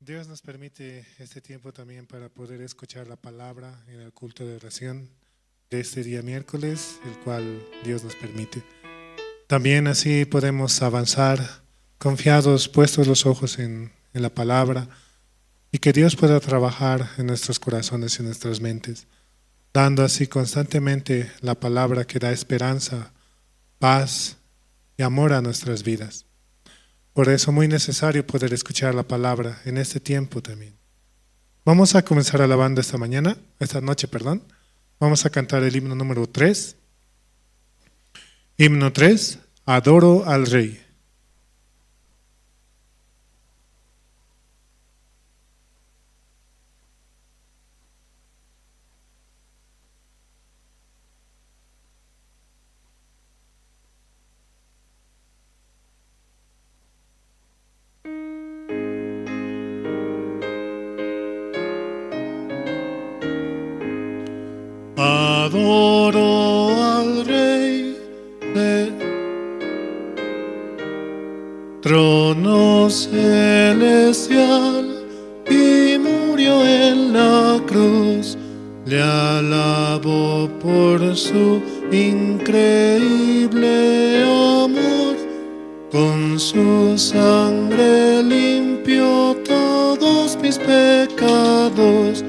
Dios nos permite este tiempo también para poder escuchar la palabra en el culto de oración de este día miércoles, el cual Dios nos permite. También así podemos avanzar confiados, puestos los ojos en la palabra y que Dios pueda trabajar en nuestros corazones y en nuestras mentes, dando así constantemente la palabra que da esperanza, paz y amor a nuestras vidas. Por eso es muy necesario poder escuchar la palabra en este tiempo también. Vamos a comenzar alabando esta noche. Vamos a cantar el himno número 3. Himno 3, Adoro al Rey. Adoro al Rey de trono celestial y murió en la cruz. Le alabo por su increíble amor. Con su sangre limpió todos mis pecados.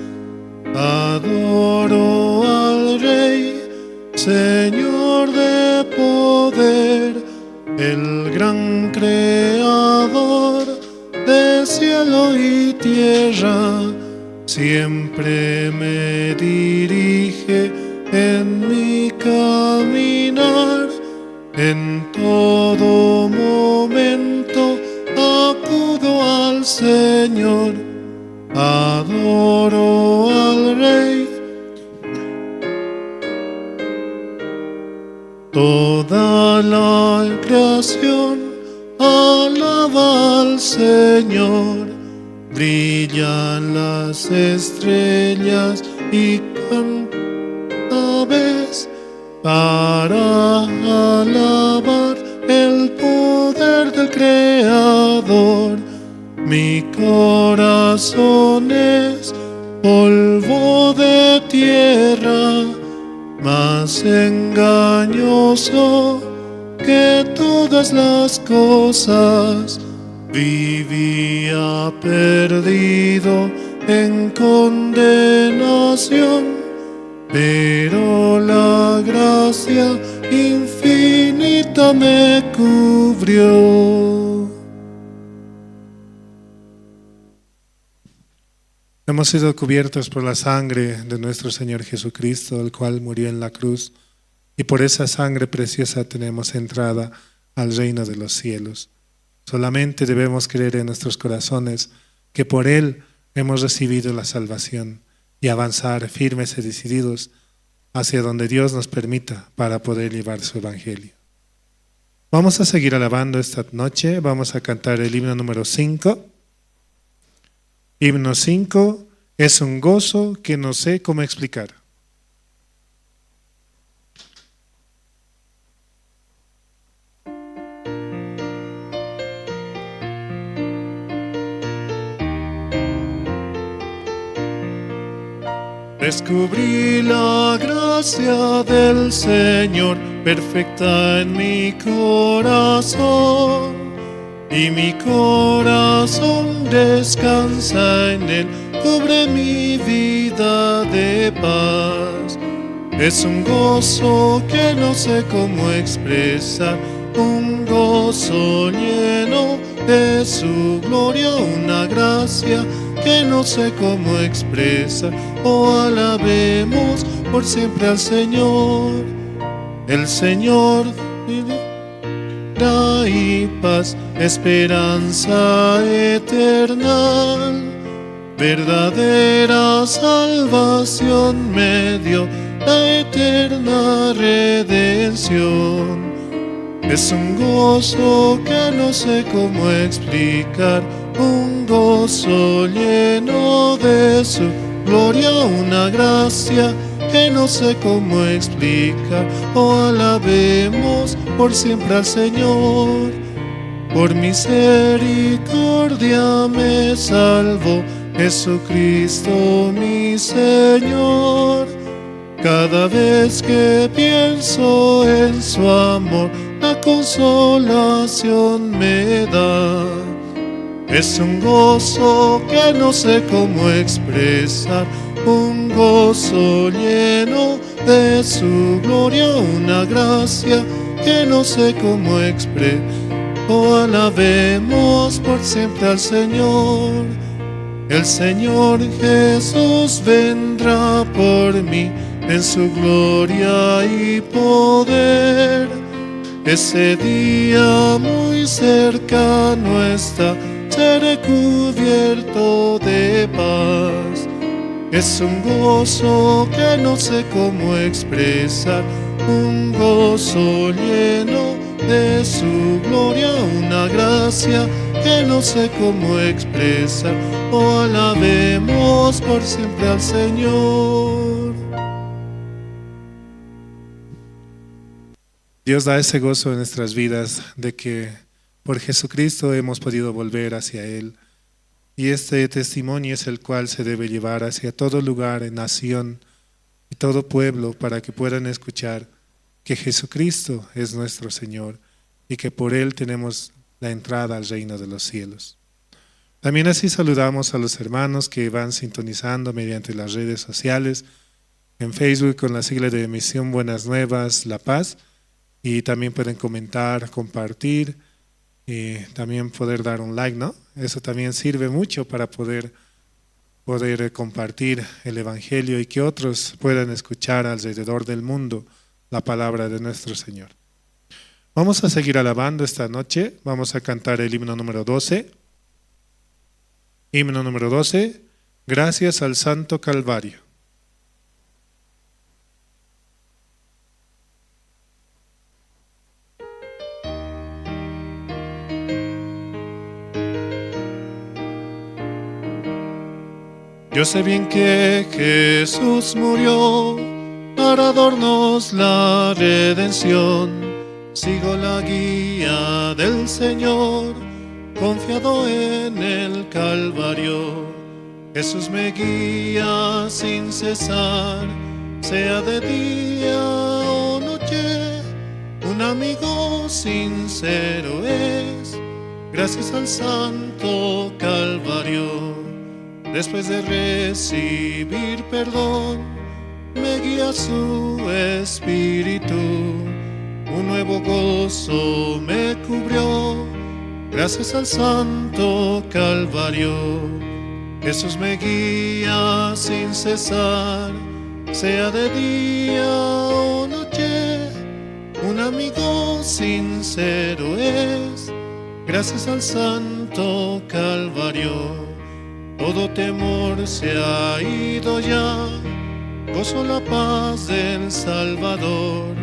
Adoro al Rey, Señor de poder, el gran creador de cielo y tierra. Siempre me dirige en mi caminar, en todo momento acudo al Señor. Adoro al Rey. Toda la creación alaba al Señor. Brillan las estrellas y cantan aves para alabar el poder del Creador. Mi corazón es polvo de tierra, más engañoso que todas las cosas. Vivía perdido en condenación, pero la gracia infinita me cubrió. Hemos sido cubiertos por la sangre de nuestro Señor Jesucristo, el cual murió en la cruz, y por esa sangre preciosa tenemos entrada al reino de los cielos. Solamente debemos creer en nuestros corazones que por Él hemos recibido la salvación y avanzar firmes y decididos hacia donde Dios nos permita para poder llevar su evangelio. Vamos a seguir alabando esta noche, vamos a cantar el himno número 5. Himno 5 es un gozo que no sé cómo explicar. Descubrí la gracia del Señor perfecta en mi corazón. Y mi corazón descansa en Él, cubre mi vida de paz. Es un gozo que no sé cómo expresar, un gozo lleno de su gloria, una gracia que no sé cómo expresar. Oh, alabemos por siempre al Señor, el Señor y paz, esperanza eterna, verdadera salvación me dio, la eterna redención. Es un gozo que no sé cómo explicar, un gozo lleno de su gloria, una gracia que no sé cómo explicar. Oh, alabemos por siempre al Señor, por misericordia me salvó, Jesucristo mi Señor. Cada vez que pienso en su amor, la consolación me da. Es un gozo que no sé cómo expresar, un gozo lleno de su gloria, una gracia que no sé cómo expresar. Oh, alabemos por siempre al Señor. El Señor Jesús vendrá por mí en su gloria y poder. Ese día muy cercano está, seré cubierto de paz. Es un gozo que no sé cómo expresar, un gozo lleno de su gloria, una gracia que no sé cómo expresar. Oh, alabemos por siempre al Señor. Dios da ese gozo en nuestras vidas de que por Jesucristo hemos podido volver hacia Él. Y este testimonio es el cual se debe llevar hacia todo lugar, nación y todo pueblo, para que puedan escuchar que Jesucristo es nuestro Señor y que por Él tenemos la entrada al reino de los cielos. También así saludamos a los hermanos que van sintonizando mediante las redes sociales, en Facebook con la sigla de Misión Buenas Nuevas La Paz, y también pueden comentar, compartir y también poder dar un like, ¿no? Eso también sirve mucho para poder compartir el Evangelio y que otros puedan escuchar alrededor del mundo la palabra de nuestro Señor. Vamos a seguir alabando esta noche. Vamos a cantar el himno número 12. Himno número 12. Gracias al Santo Calvario. Yo sé bien que Jesús murió para darnos la redención. Sigo la guía del Señor, confiado en el Calvario. Jesús me guía sin cesar, sea de día o noche. Un amigo sincero es, gracias al Santo Calvario. Después de recibir perdón, me guía su espíritu. Un nuevo gozo me cubrió, gracias al Santo Calvario. Jesús me guía sin cesar, sea de día o noche. Un amigo sincero es, gracias al Santo Calvario. Todo temor se ha ido ya, gozo la paz del Salvador.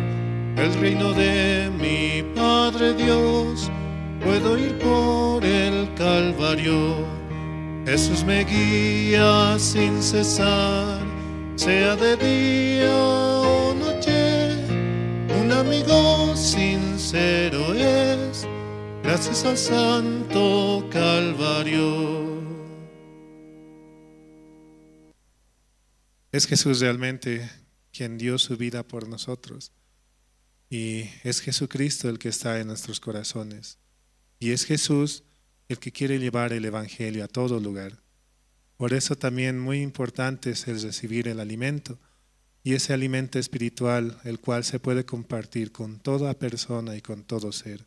El reino de mi Padre Dios, puedo ir por el Calvario. Jesús me guía sin cesar, sea de día o noche. Un amigo sincero es, gracias al Santo Calvario. Es Jesús realmente quien dio su vida por nosotros. Y es Jesucristo el que está en nuestros corazones. Y es Jesús el que quiere llevar el Evangelio a todo lugar. Por eso también muy importante es el recibir el alimento. Y ese alimento espiritual, el cual se puede compartir con toda persona y con todo ser,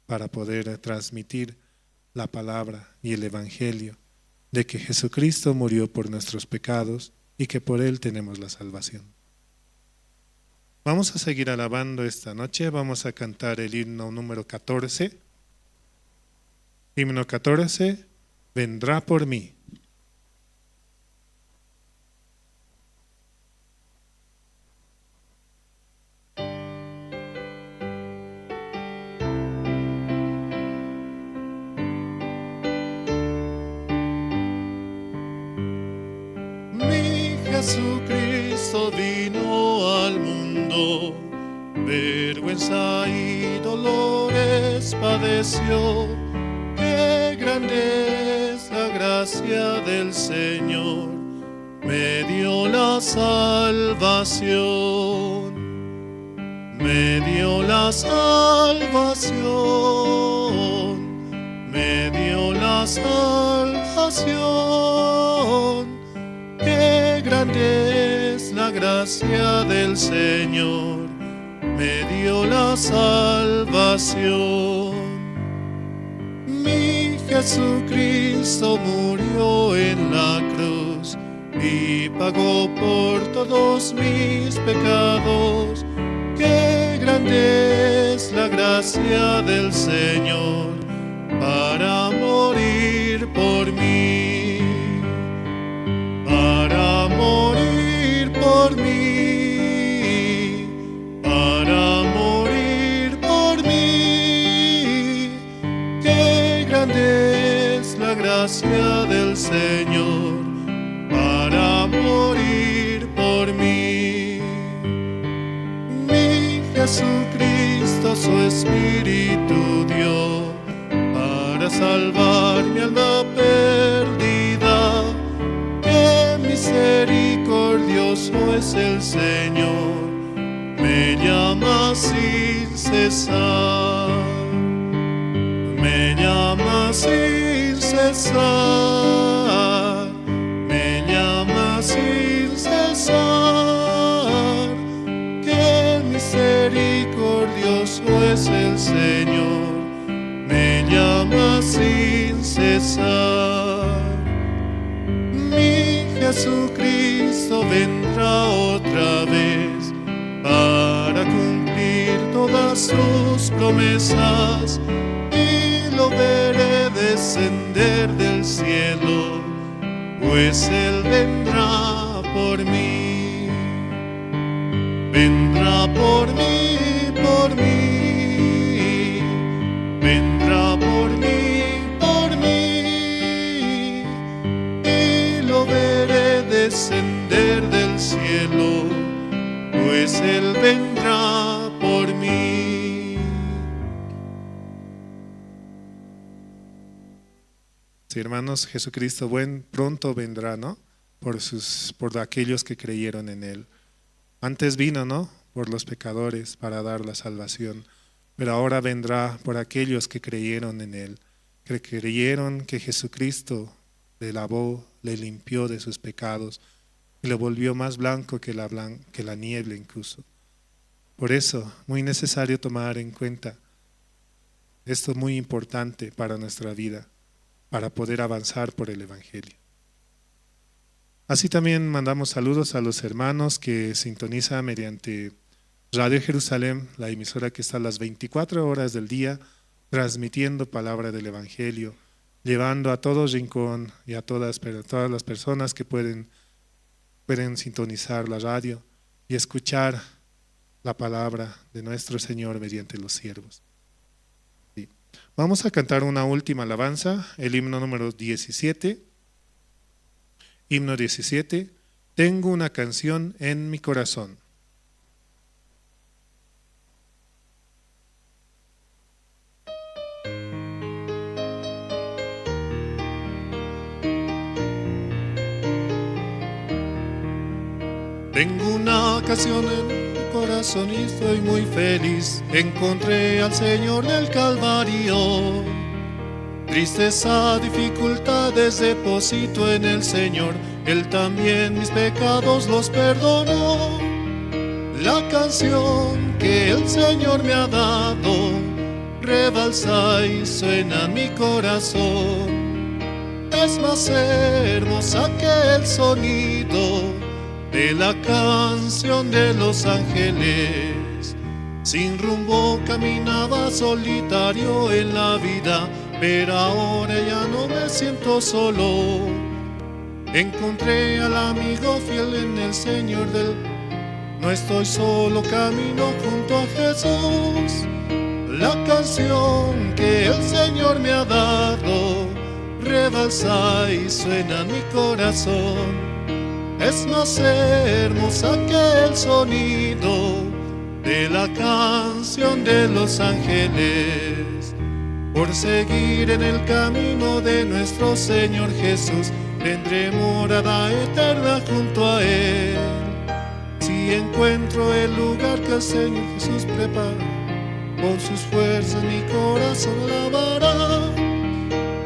para poder transmitir la palabra y el Evangelio de que Jesucristo murió por nuestros pecados y que por Él tenemos la salvación. Vamos a seguir alabando esta noche. Vamos a cantar el himno número 14. Himno 14, vendrá por mí. Mi Jesucristo vino al mundo vergüenza y dolores padeció. Qué grande es la gracia del Señor, me dio la salvación, me dio la salvación, me dio la salvación. Qué grande es la gracia del Señor, me dio la salvación. Mi Jesucristo murió en la cruz y pagó por todos mis pecados. Qué grande es la gracia del Señor para morir por mí, para morir por mí, para morir por mí. Qué grande es la gracia del Señor para morir por mí. Mi Jesucristo su Espíritu dio para salvar mi alma perdida. Qué misericordioso es el Señor, me llama sin cesar, me llama sin cesar, me llama sin cesar. Qué misericordioso es el Señor, me llama sin cesar. Mi Jesucristo vendrá otra vez para cumplir todas sus promesas, y lo veré descender del cielo, pues Él vendrá por mí, vendrá por mí, por mí, vendrá por mí, por mí, y lo veré descender del cielo, pues Él vendrá por mí. Sí, hermanos, Jesucristo pronto vendrá, ¿no? Por aquellos que creyeron en Él. Antes vino, ¿no? Por los pecadores para dar la salvación, pero ahora vendrá por aquellos que creyeron en Él, que creyeron que Jesucristo le lavó, le limpió de sus pecados y lo volvió más blanco que la niebla incluso. Por eso, muy necesario tomar en cuenta esto, muy importante para nuestra vida, para poder avanzar por el Evangelio. Así también mandamos saludos a los hermanos que sintonizan mediante Radio Jerusalén, la emisora que está a las 24 horas del día, transmitiendo palabra del Evangelio, llevando a todo rincón y a todas las personas que pueden sintonizar la radio y escuchar la palabra de nuestro Señor mediante los siervos. Sí. Vamos a cantar una última alabanza, el himno número 17. Himno 17, tengo una canción en mi corazón. Tengo una canción en mi corazón y estoy muy feliz. Encontré al Señor del Calvario. Tristeza, dificultades deposito en el Señor. Él también mis pecados los perdonó. La canción que el Señor me ha dado rebalsa y suena en mi corazón. Es más hermosa que el sonido de la canción de los ángeles. Sin rumbo caminaba solitario en la vida, pero ahora ya no me siento solo. Encontré al amigo fiel en el Señor no estoy solo, camino junto a Jesús. La canción que el Señor me ha dado rebalsa y suena en mi corazón. Es más hermosa que el sonido de la canción de los ángeles. Por seguir en el camino de nuestro Señor Jesús, tendré morada eterna junto a Él. Si encuentro el lugar que el Señor Jesús prepara, con sus fuerzas mi corazón alabará.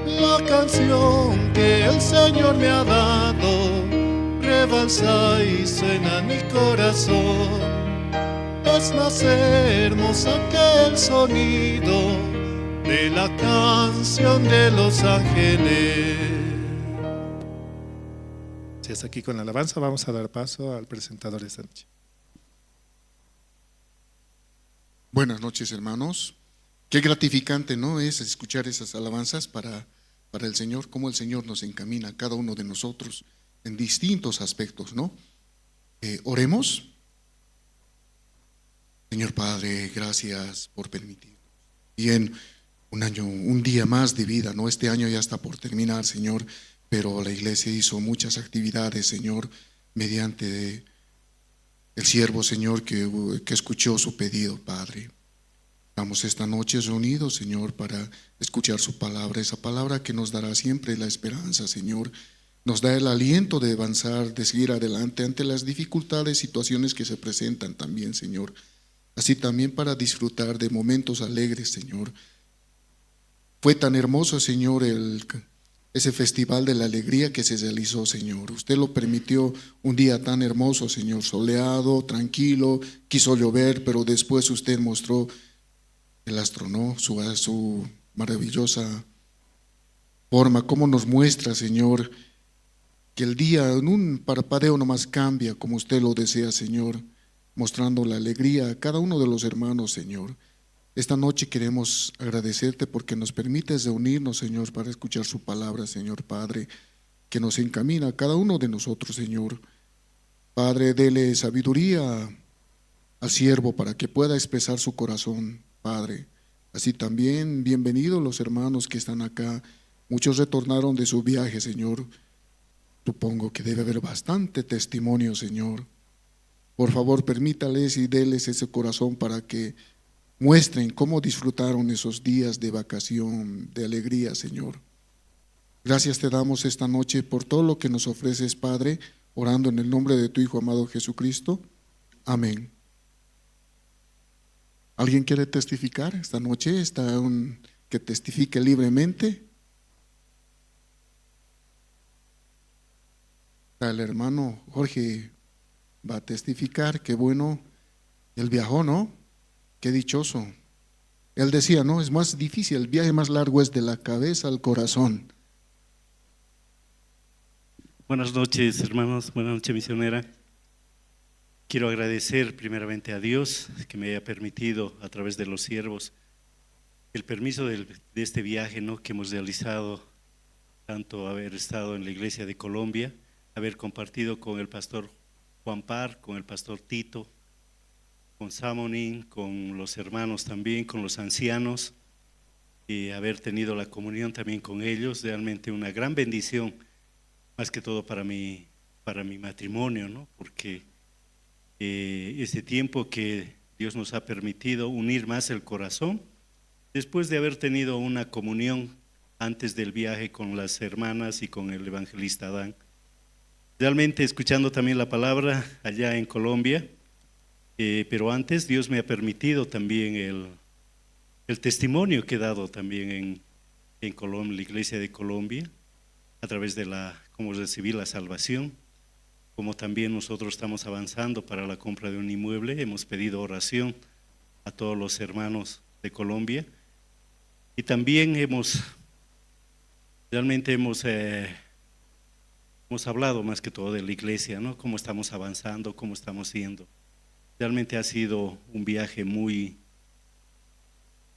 La canción que el Señor me ha dado rebalsa y suena en mi corazón. Es más hermosa que el sonido de la canción de los ángeles. Si es aquí con la alabanza, vamos a dar paso al presentador esta noche. Buenas noches, hermanos. Qué gratificante, ¿no?, es escuchar esas alabanzas para el Señor, cómo el Señor nos encamina a cada uno de nosotros en distintos aspectos, ¿no? Oremos. Señor Padre, gracias por permitir. Bien, un día más de vida, ¿no? Este año ya está por terminar, Señor, pero la iglesia hizo muchas actividades, Señor, mediante el siervo, Señor, que escuchó su pedido, Padre. Estamos esta noche reunidos, Señor, para escuchar su palabra, esa palabra que nos dará siempre la esperanza, Señor. Nos da el aliento de avanzar, de seguir adelante ante las dificultades, situaciones que se presentan también, Señor. Así también para disfrutar de momentos alegres, Señor. Fue tan hermoso, Señor, ese festival de la alegría que se realizó, Señor. Usted lo permitió un día tan hermoso, Señor, soleado, tranquilo, quiso llover, pero después usted mostró el astro, ¿no?, su maravillosa forma, cómo nos muestra, Señor, que el día en un parpadeo nomás cambia como usted lo desea, Señor, mostrando la alegría a cada uno de los hermanos, Señor. Esta noche queremos agradecerte porque nos permites reunirnos, Señor, para escuchar su palabra, Señor Padre, que nos encamina a cada uno de nosotros, Señor. Padre, dele sabiduría al siervo para que pueda expresar su corazón, Padre. Así también, bienvenidos los hermanos que están acá. Muchos retornaron de su viaje, Señor. Supongo que debe haber bastante testimonio, Señor. Por favor, permítales y déles ese corazón para que muestren cómo disfrutaron esos días de vacación, de alegría, Señor. Gracias te damos esta noche por todo lo que nos ofreces, Padre, orando en el nombre de tu Hijo amado Jesucristo. Amén. ¿Alguien quiere testificar esta noche? ¿Está que testifique libremente? El hermano Jorge va a testificar. Qué bueno, él viajó, ¿no? Qué dichoso. Él decía, no, es más difícil, el viaje más largo es de la cabeza al corazón. Buenas noches, hermanos, buenas noches, misionera. Quiero agradecer primeramente a Dios que me haya permitido a través de los siervos el permiso de este viaje, ¿no?, que hemos realizado, tanto haber estado en la iglesia de Colombia, haber compartido con el pastor Juan Par, con el pastor Tito, con Samonín, con los hermanos también, con los ancianos, y haber tenido la comunión también con ellos, realmente una gran bendición, más que todo para mi matrimonio, ¿no?, porque ese tiempo que Dios nos ha permitido unir más el corazón, después de haber tenido una comunión antes del viaje con las hermanas y con el evangelista Adán. Realmente escuchando también la palabra allá en Colombia, pero antes Dios me ha permitido también el testimonio que he dado también en Colombia, la iglesia de Colombia, a través de cómo recibir la salvación, como también nosotros estamos avanzando para la compra de un inmueble. Hemos pedido oración a todos los hermanos de Colombia y también realmente hemos hablado más que todo de la iglesia, ¿no?, cómo estamos avanzando, cómo estamos siendo. Realmente ha sido un viaje muy,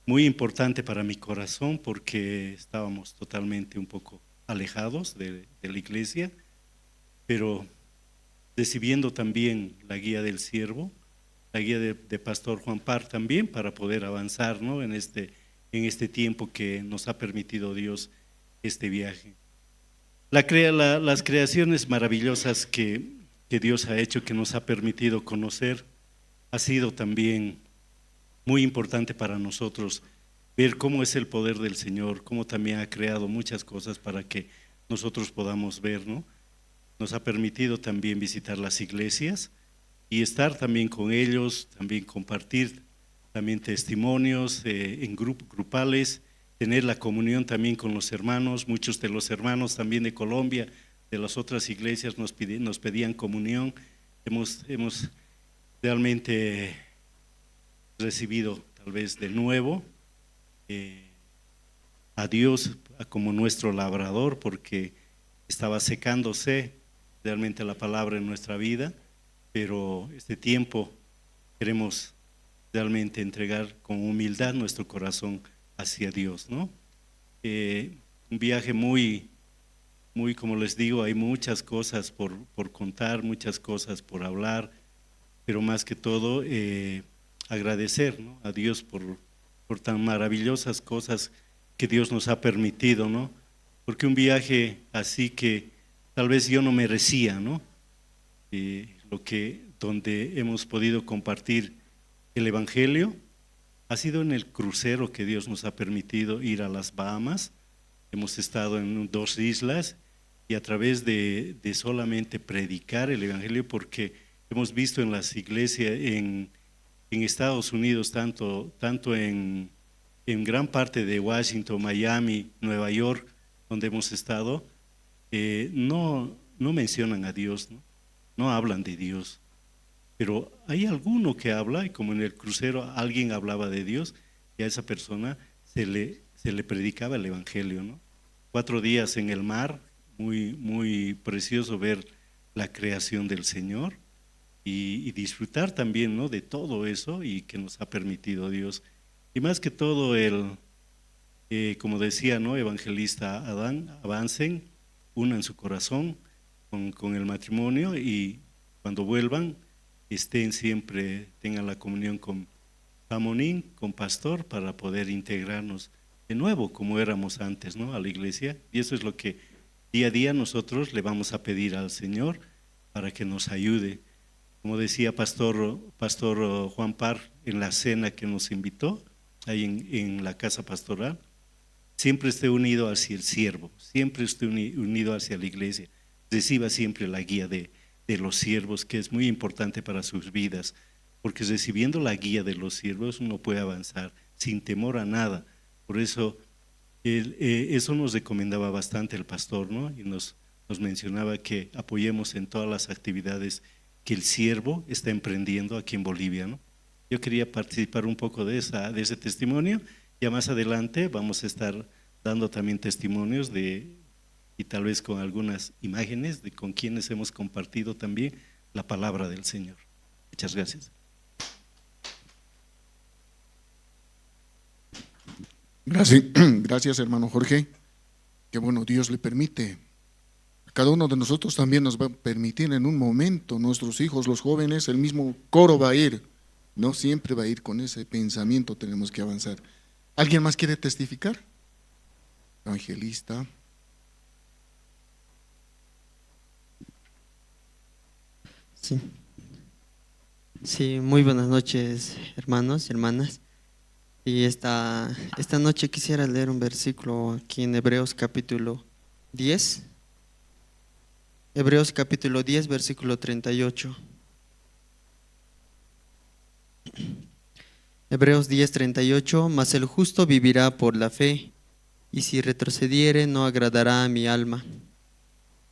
muy importante para mi corazón porque estábamos totalmente un poco alejados de la iglesia, pero recibiendo también la guía del siervo, la guía de pastor Juan Par también para poder avanzar, ¿no?, en este tiempo que nos ha permitido Dios este viaje. Las creaciones maravillosas que Dios ha hecho, que nos ha permitido conocer, ha sido también muy importante para nosotros ver cómo es el poder del Señor, cómo también ha creado muchas cosas para que nosotros podamos ver, ¿no? Nos ha permitido también visitar las iglesias y estar también con ellos, también compartir también testimonios en grupales, tener la comunión también con los hermanos. Muchos de los hermanos también de Colombia, de las otras iglesias nos pedían comunión. Hemos realmente recibido tal vez de nuevo a Dios como nuestro labrador, porque estaba secándose realmente la palabra en nuestra vida, pero este tiempo queremos realmente entregar con humildad nuestro corazón hacia Dios, ¿no? Un viaje muy, como les digo, hay muchas cosas por contar, muchas cosas por hablar, pero más que todo agradecer, ¿no?, a Dios por tan maravillosas cosas que Dios nos ha permitido, ¿no? Porque un viaje así que tal vez yo no merecía, ¿no? Donde hemos podido compartir el Evangelio ha sido en el crucero que Dios nos ha permitido ir a las Bahamas. Hemos estado en 2 islas y a través de solamente predicar el Evangelio, porque hemos visto en las iglesias en Estados Unidos, tanto en gran parte de Washington, Miami, Nueva York, donde hemos estado, no mencionan a Dios, no hablan de Dios, pero hay alguno que habla, y como en el crucero alguien hablaba de Dios, y a esa persona se le predicaba el Evangelio, ¿no? 4 días en el mar, muy precioso ver la creación del Señor y disfrutar también, ¿no?, de todo eso y que nos ha permitido Dios. Y más que todo como decía, ¿no?, evangelista Adán, avancen, unan su corazón con el matrimonio y cuando vuelvan estén siempre, tengan la comunión con Pamonín, con Pastor, para poder integrarnos de nuevo como éramos antes, ¿no?, a la iglesia. Y eso es lo que día a día nosotros le vamos a pedir al Señor para que nos ayude. Como decía Pastor Juan Parr en la cena que nos invitó ahí en la casa pastoral, siempre esté unido hacia el siervo, siempre esté unido hacia la iglesia, reciba siempre la guía de los siervos, que es muy importante para sus vidas, porque recibiendo la guía de los siervos uno puede avanzar sin temor a nada. Por eso eso nos recomendaba bastante el pastor, ¿no? Y nos mencionaba que apoyemos en todas las actividades que el siervo está emprendiendo aquí en Bolivia, ¿no? Yo quería participar un poco de ese testimonio. Ya más adelante vamos a estar dando también testimonios y tal vez con algunas imágenes de con quienes hemos compartido también la palabra del Señor. Muchas gracias. Gracias, hermano Jorge. Que bueno, Dios le permite. Cada uno de nosotros también nos va a permitir en un momento, nuestros hijos, los jóvenes, el mismo coro va a ir. No siempre va a ir con ese pensamiento, tenemos que avanzar. ¿Alguien más quiere testificar? Evangelista. Sí, muy buenas noches, hermanos y hermanas. Y esta noche quisiera leer un versículo aquí en Hebreos capítulo 10. Hebreos capítulo 10, versículo 38. Hebreos 10, 38. Mas el justo vivirá por la fe, y si retrocediere no agradará a mi alma.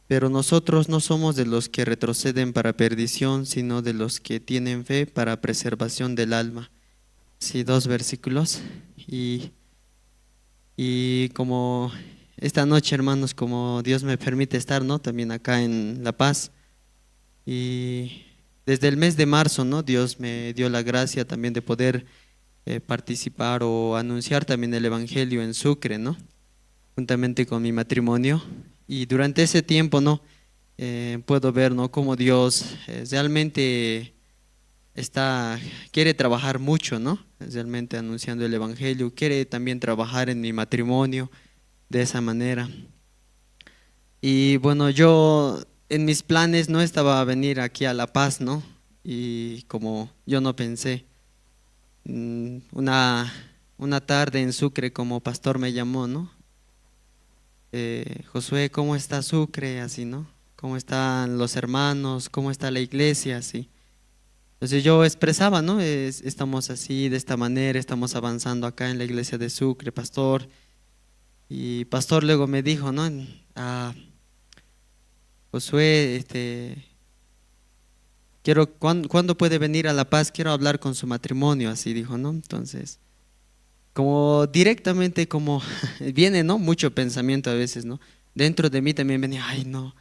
Pero nosotros no somos de los que retroceden para perdición, sino de los que tienen fe para preservación del alma. Sí, 2 versículos. Y como esta noche, hermanos, como Dios me permite estar, ¿no?, también acá en La Paz, y desde el mes de marzo, ¿no?, Dios me dio la gracia también de poder participar o anunciar también el Evangelio en Sucre, ¿no?, juntamente con mi matrimonio. Y durante ese tiempo, ¿no?, puedo ver, ¿no?, cómo Dios realmente quiere trabajar mucho, ¿no?, realmente anunciando el Evangelio, quiere también trabajar en mi matrimonio de esa manera. Y bueno, yo en mis planes no estaba a venir aquí a La Paz, ¿no?, y como yo no pensé, una tarde en Sucre como pastor me llamó, ¿no? Josué, ¿cómo está Sucre? Así, ¿no? ¿Cómo están los hermanos? ¿Cómo está la iglesia? Así. Entonces yo expresaba, ¿no? Estamos así, de esta manera, estamos avanzando acá en la iglesia de Sucre, pastor. Y pastor luego me dijo, ¿no? Josué, ¿cuándo puede venir a La Paz? Quiero hablar con su matrimonio, así dijo, ¿no? Entonces, como directamente, como viene, ¿no? Mucho pensamiento a veces, ¿no? Dentro de mí también venía, ay, no,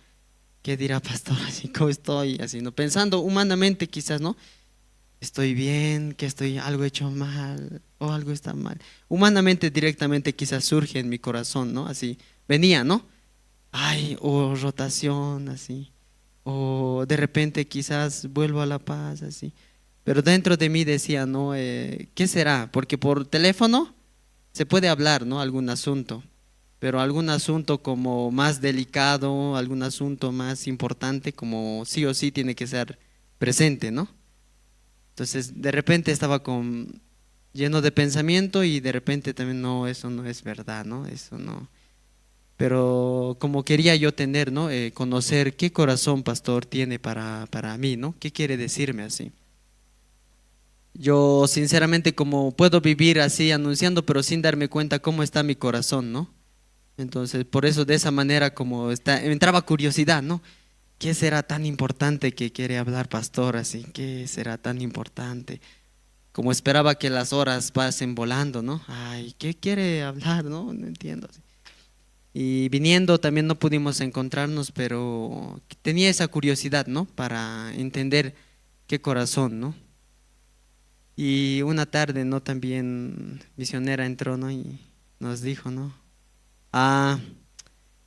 ¿qué dirá pastor? Así como estoy, así, ¿no? Pensando humanamente quizás, ¿no? Estoy bien, que algo hecho mal o algo está mal. Humanamente, directamente quizás surge en mi corazón, ¿no? Así, venía, ¿no? Ay, o rotación, así. O de repente quizás vuelvo a La Paz, así. Pero dentro de mí decía, ¿no? ¿Qué será? Porque por teléfono se puede hablar, ¿no? Algún asunto, pero algún asunto como más delicado, algún asunto más importante, como sí o sí tiene que ser presente, ¿no? Entonces, de repente estaba lleno de pensamiento y de repente también, no, eso no es verdad, ¿no? Eso no. Pero como quería yo tener, ¿no? Conocer qué corazón pastor tiene para mí, ¿no? ¿Qué quiere decirme así? Yo sinceramente como puedo vivir así anunciando, pero sin darme cuenta cómo está mi corazón, ¿no? Entonces, por eso de esa manera como entraba curiosidad, ¿no? ¿Qué será tan importante que quiere hablar pastor así? ¿Qué será tan importante? Como esperaba que las horas pasen volando, ¿no? Ay, ¿qué quiere hablar? No entiendo. Y viniendo también no pudimos encontrarnos, pero tenía esa curiosidad, ¿no? Para entender qué corazón, ¿no? Y una tarde, ¿no? También misionera entró, ¿no? Y nos dijo, ¿no?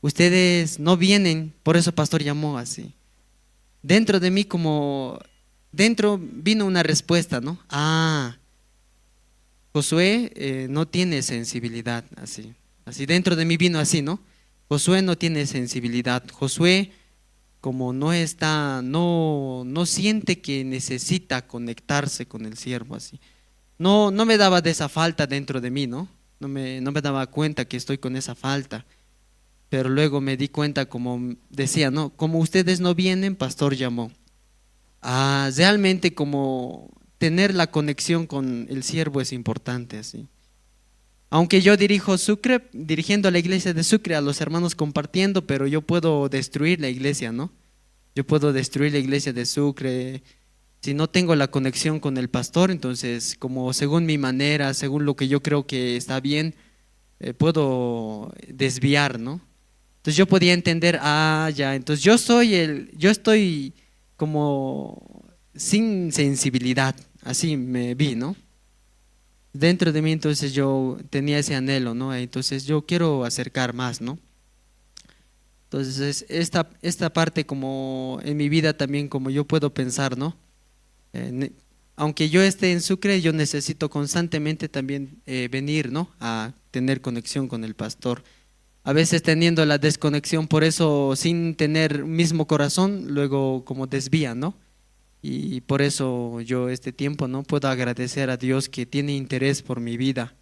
Ustedes no vienen, por eso pastor llamó así. Dentro de mí dentro vino una respuesta, ¿no? Josué no tiene sensibilidad, así. Así dentro de mí vino así, ¿no? Josué no tiene sensibilidad. Josué como no siente que necesita conectarse con el siervo así. No me daba de esa falta dentro de mí, ¿no? No me daba cuenta que estoy con esa falta. Pero luego me di cuenta, como decía, ¿no? Como ustedes no vienen, pastor llamó. Realmente como tener la conexión con el siervo es importante, así. Aunque yo dirijo Sucre, dirigiendo a la iglesia de Sucre, a los hermanos compartiendo, pero yo puedo destruir la iglesia, ¿no? Yo puedo destruir la iglesia de Sucre si no tengo la conexión con el pastor. Entonces, como según mi manera, según lo que yo creo que está bien, puedo desviar, ¿no? Entonces yo podía entender, ya, entonces yo estoy como sin sensibilidad, así me vi, ¿no? Dentro de mí entonces yo tenía ese anhelo, ¿no? Entonces yo quiero acercar más, ¿no? Entonces esta parte como en mi vida también como yo puedo pensar, ¿no? Aunque yo esté en Sucre, yo necesito constantemente también venir, ¿no? A tener conexión con el pastor. A veces teniendo la desconexión, por eso sin tener mismo corazón, luego como desvía, ¿no? Y por eso yo este tiempo, ¿no? Puedo agradecer a Dios que tiene interés por mi vida,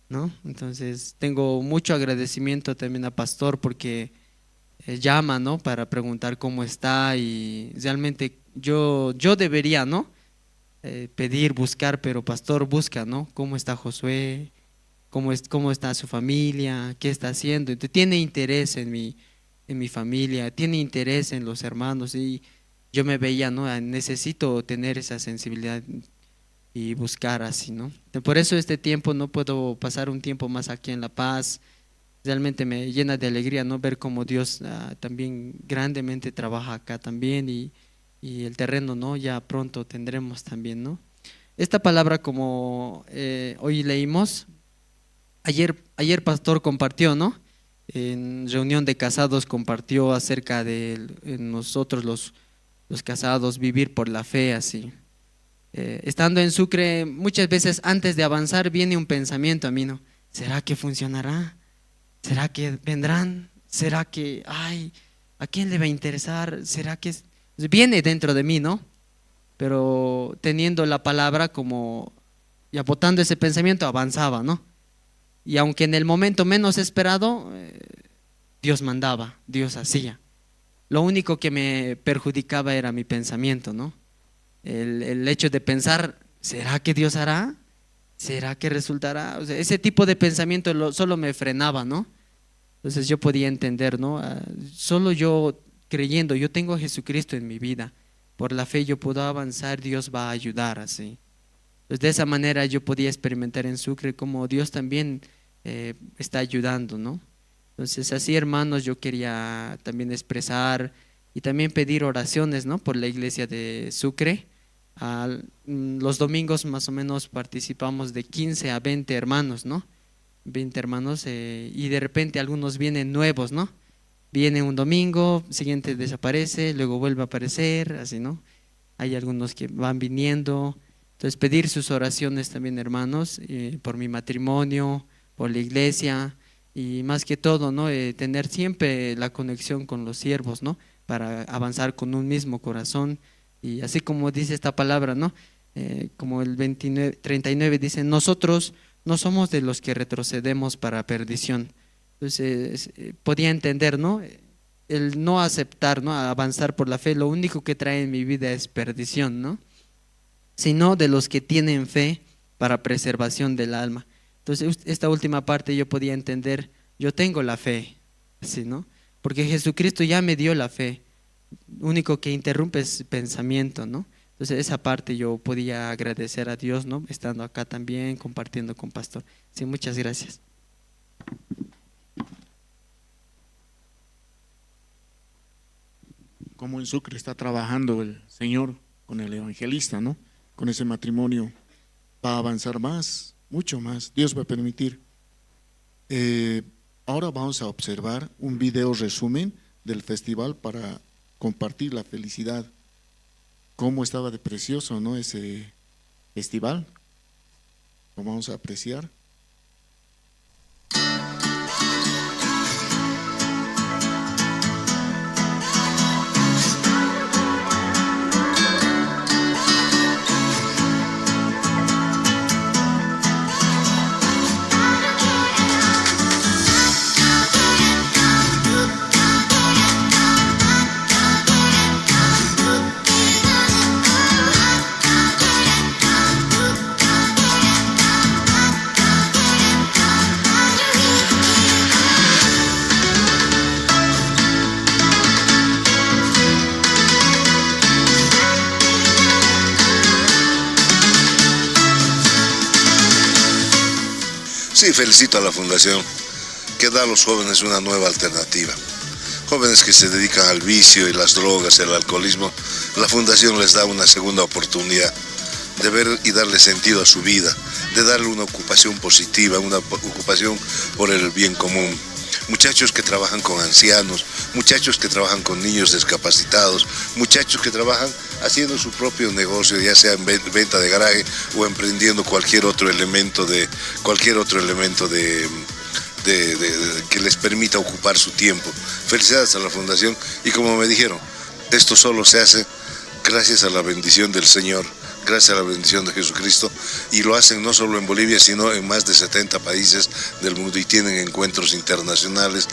¿no? Entonces tengo mucho agradecimiento también a pastor porque llama, ¿no? Para preguntar cómo está y realmente yo debería, ¿no? Pedir, buscar, pero pastor busca, ¿no? ¿Cómo está Josué? ¿Cómo está su familia? ¿Qué está haciendo? Entonces, tiene interés en mi familia, tiene interés en los hermanos y yo me veía, ¿no? Necesito tener esa sensibilidad y buscar así, ¿no? Por eso este tiempo no puedo pasar un tiempo más aquí en La Paz. Realmente me llena de alegría, ¿no? Ver cómo Dios también grandemente trabaja acá también y el terreno, ¿no? Ya pronto tendremos también, ¿no? Esta palabra como hoy leímos, ayer pastor compartió, ¿no? En reunión de casados compartió acerca de nosotros los casados vivir por la fe así. Estando en Sucre, muchas veces antes de avanzar viene un pensamiento a mí, ¿no? ¿Será que funcionará? ¿Será que vendrán? ¿Será que, ¿a quién le va a interesar? ¿Será que viene dentro de mí, ¿no? pero teniendo la palabra como, ya botando ese pensamiento, avanzaba, ¿no? Y aunque en el momento menos esperado, Dios mandaba, Dios hacía. Lo único que me perjudicaba era mi pensamiento, ¿no? El hecho de pensar, ¿será que Dios hará? ¿Será que resultará? O sea, ese tipo de pensamiento solo me frenaba, ¿no? Entonces yo podía entender, ¿no? Solo yo creyendo, yo tengo a Jesucristo en mi vida, por la fe yo puedo avanzar, Dios va a ayudar así. Entonces de esa manera yo podía experimentar en Sucre como Dios también está ayudando, ¿no? Entonces así, hermanos, yo quería también expresar y también pedir oraciones, ¿no? Por la iglesia de Sucre. Los domingos más o menos participamos de 15 a 20 hermanos, ¿no? 20 hermanos y de repente algunos vienen nuevos, ¿no? Viene un domingo, siguiente desaparece, luego vuelve a aparecer, así, ¿no? Hay algunos que van viniendo. Entonces pedir sus oraciones también, hermanos, por mi matrimonio, por la iglesia y más que todo, ¿no? Tener siempre la conexión con los siervos, ¿no? Para avanzar con un mismo corazón. Y así como dice esta palabra, ¿no? Como el 39 dice, nosotros no somos de los que retrocedemos para perdición. Entonces podía entender, ¿no? El no aceptar, ¿no? Avanzar por la fe, lo único que trae en mi vida es perdición, ¿no? Sino de los que tienen fe para preservación del alma. Entonces esta última parte yo podía entender, yo tengo la fe, ¿sí, no? Porque Jesucristo ya me dio la fe. Único que interrumpe es pensamiento, ¿no? Entonces esa parte yo podía agradecer a Dios, ¿no? Estando acá también, compartiendo con Pastor. Sí, muchas gracias. Como en Sucre está trabajando el Señor con el evangelista, ¿no? Con ese matrimonio va a avanzar más, mucho más. Dios va a permitir. Ahora vamos a observar un video resumen del festival para compartir la felicidad. Cómo estaba de precioso, ¿no? Ese festival. Lo vamos a apreciar. Sí, felicito a la Fundación que da a los jóvenes una nueva alternativa. Jóvenes que se dedican al vicio y las drogas, el alcoholismo, la Fundación les da una segunda oportunidad de ver y darle sentido a su vida, de darle una ocupación positiva, una ocupación por el bien común. Muchachos que trabajan con ancianos, muchachos que trabajan con niños discapacitados, muchachos que trabajan haciendo su propio negocio, ya sea en venta de garaje o emprendiendo cualquier otro elemento que les permita ocupar su tiempo. Felicidades a la Fundación y como me dijeron, esto solo se hace gracias a la bendición del Señor, gracias a la bendición de Jesucristo, y lo hacen no solo en Bolivia, sino en más de 70 países del mundo y tienen encuentros internacionales.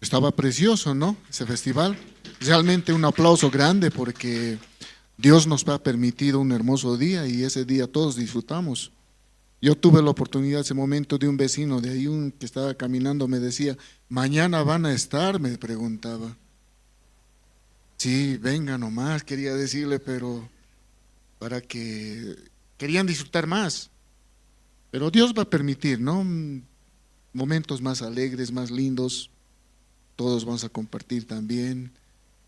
Estaba precioso, ¿no? Ese festival. Realmente un aplauso grande porque Dios nos ha permitido un hermoso día y ese día todos disfrutamos. Yo tuve la oportunidad ese momento de un vecino de ahí, un que estaba caminando, me decía, mañana van a estar, me preguntaba. Sí, venga nomás, quería decirle, pero para que querían disfrutar más. Pero Dios va a permitir, ¿no? Momentos más alegres, más lindos, todos vamos a compartir también.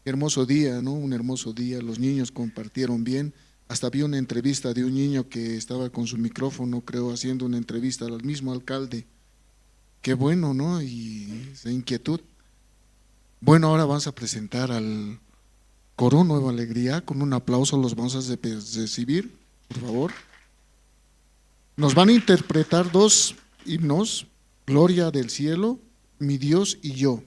Hermoso día, ¿no? Un hermoso día, los niños compartieron bien. Hasta vi una entrevista de un niño que estaba con su micrófono, creo, haciendo una entrevista al mismo alcalde. Qué bueno, ¿no? Y esa inquietud. Bueno, ahora vamos a presentar al coro Nueva Alegría. Con un aplauso los vamos a recibir, por favor. Nos van a interpretar dos himnos, Gloria del Cielo, Mi Dios y Yo.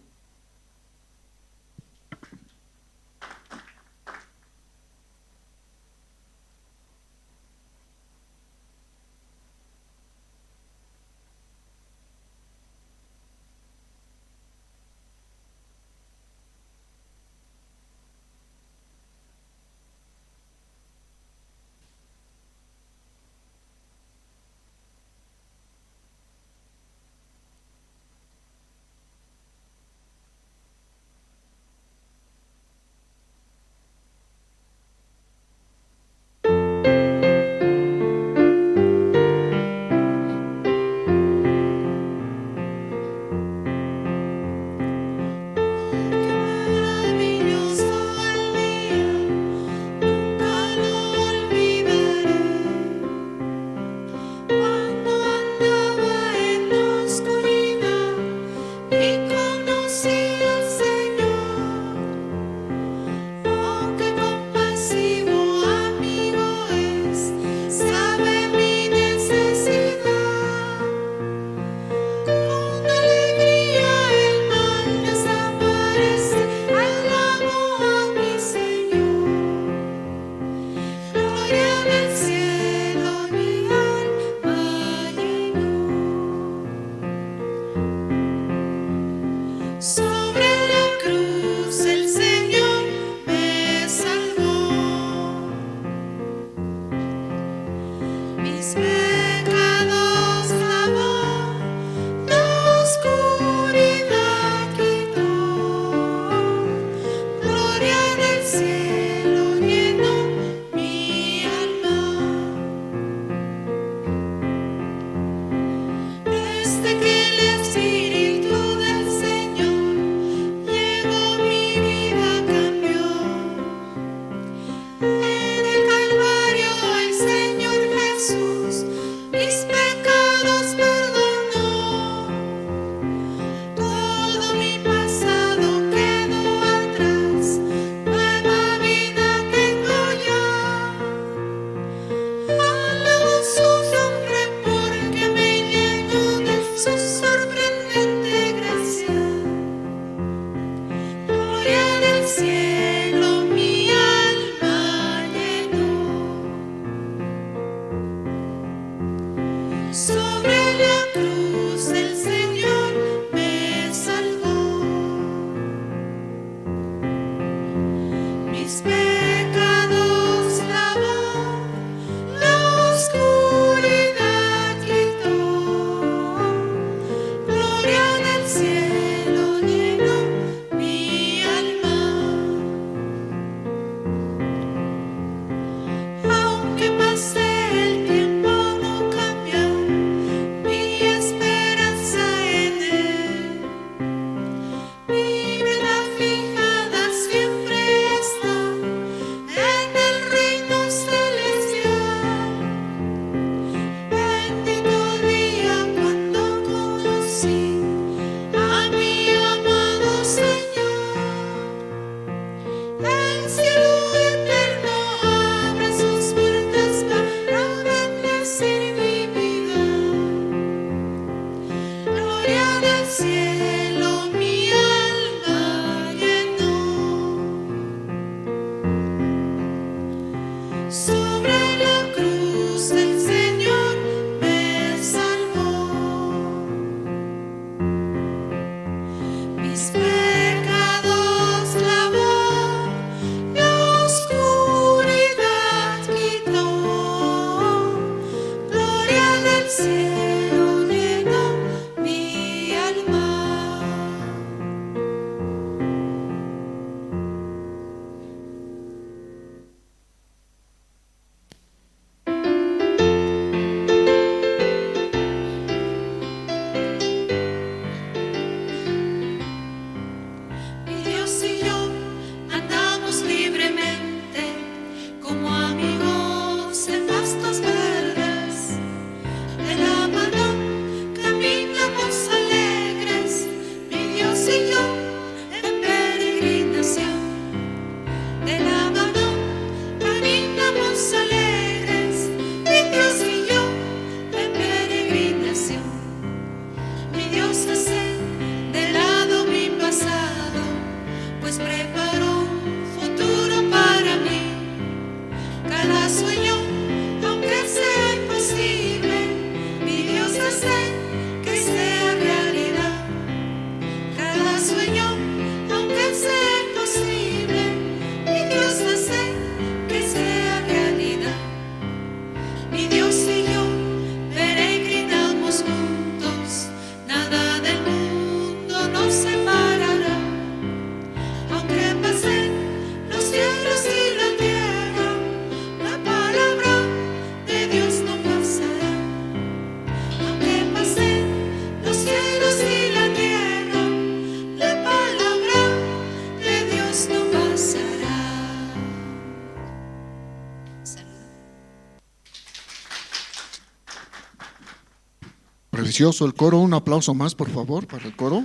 Precioso el coro, un aplauso más por favor para el coro.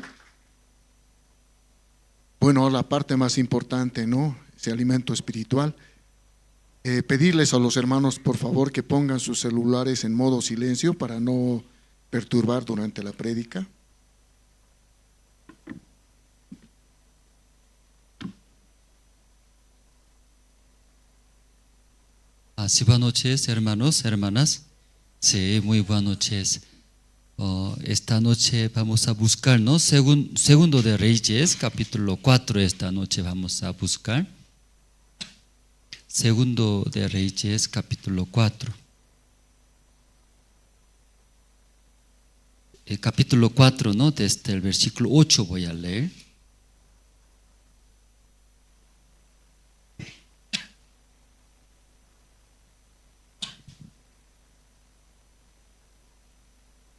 Bueno, la parte más importante, ¿no? Ese alimento espiritual. Pedirles a los hermanos por favor que pongan sus celulares en modo silencio para no perturbar durante la prédica. Sí, buenas noches, hermanos, hermanas. Sí, muy buenas noches. Esta noche vamos a buscar, ¿no? Segundo de Reyes, capítulo 4, esta noche vamos a buscar. Segundo de Reyes, capítulo 4. El capítulo 4, ¿no? Desde el versículo 8 voy a leer.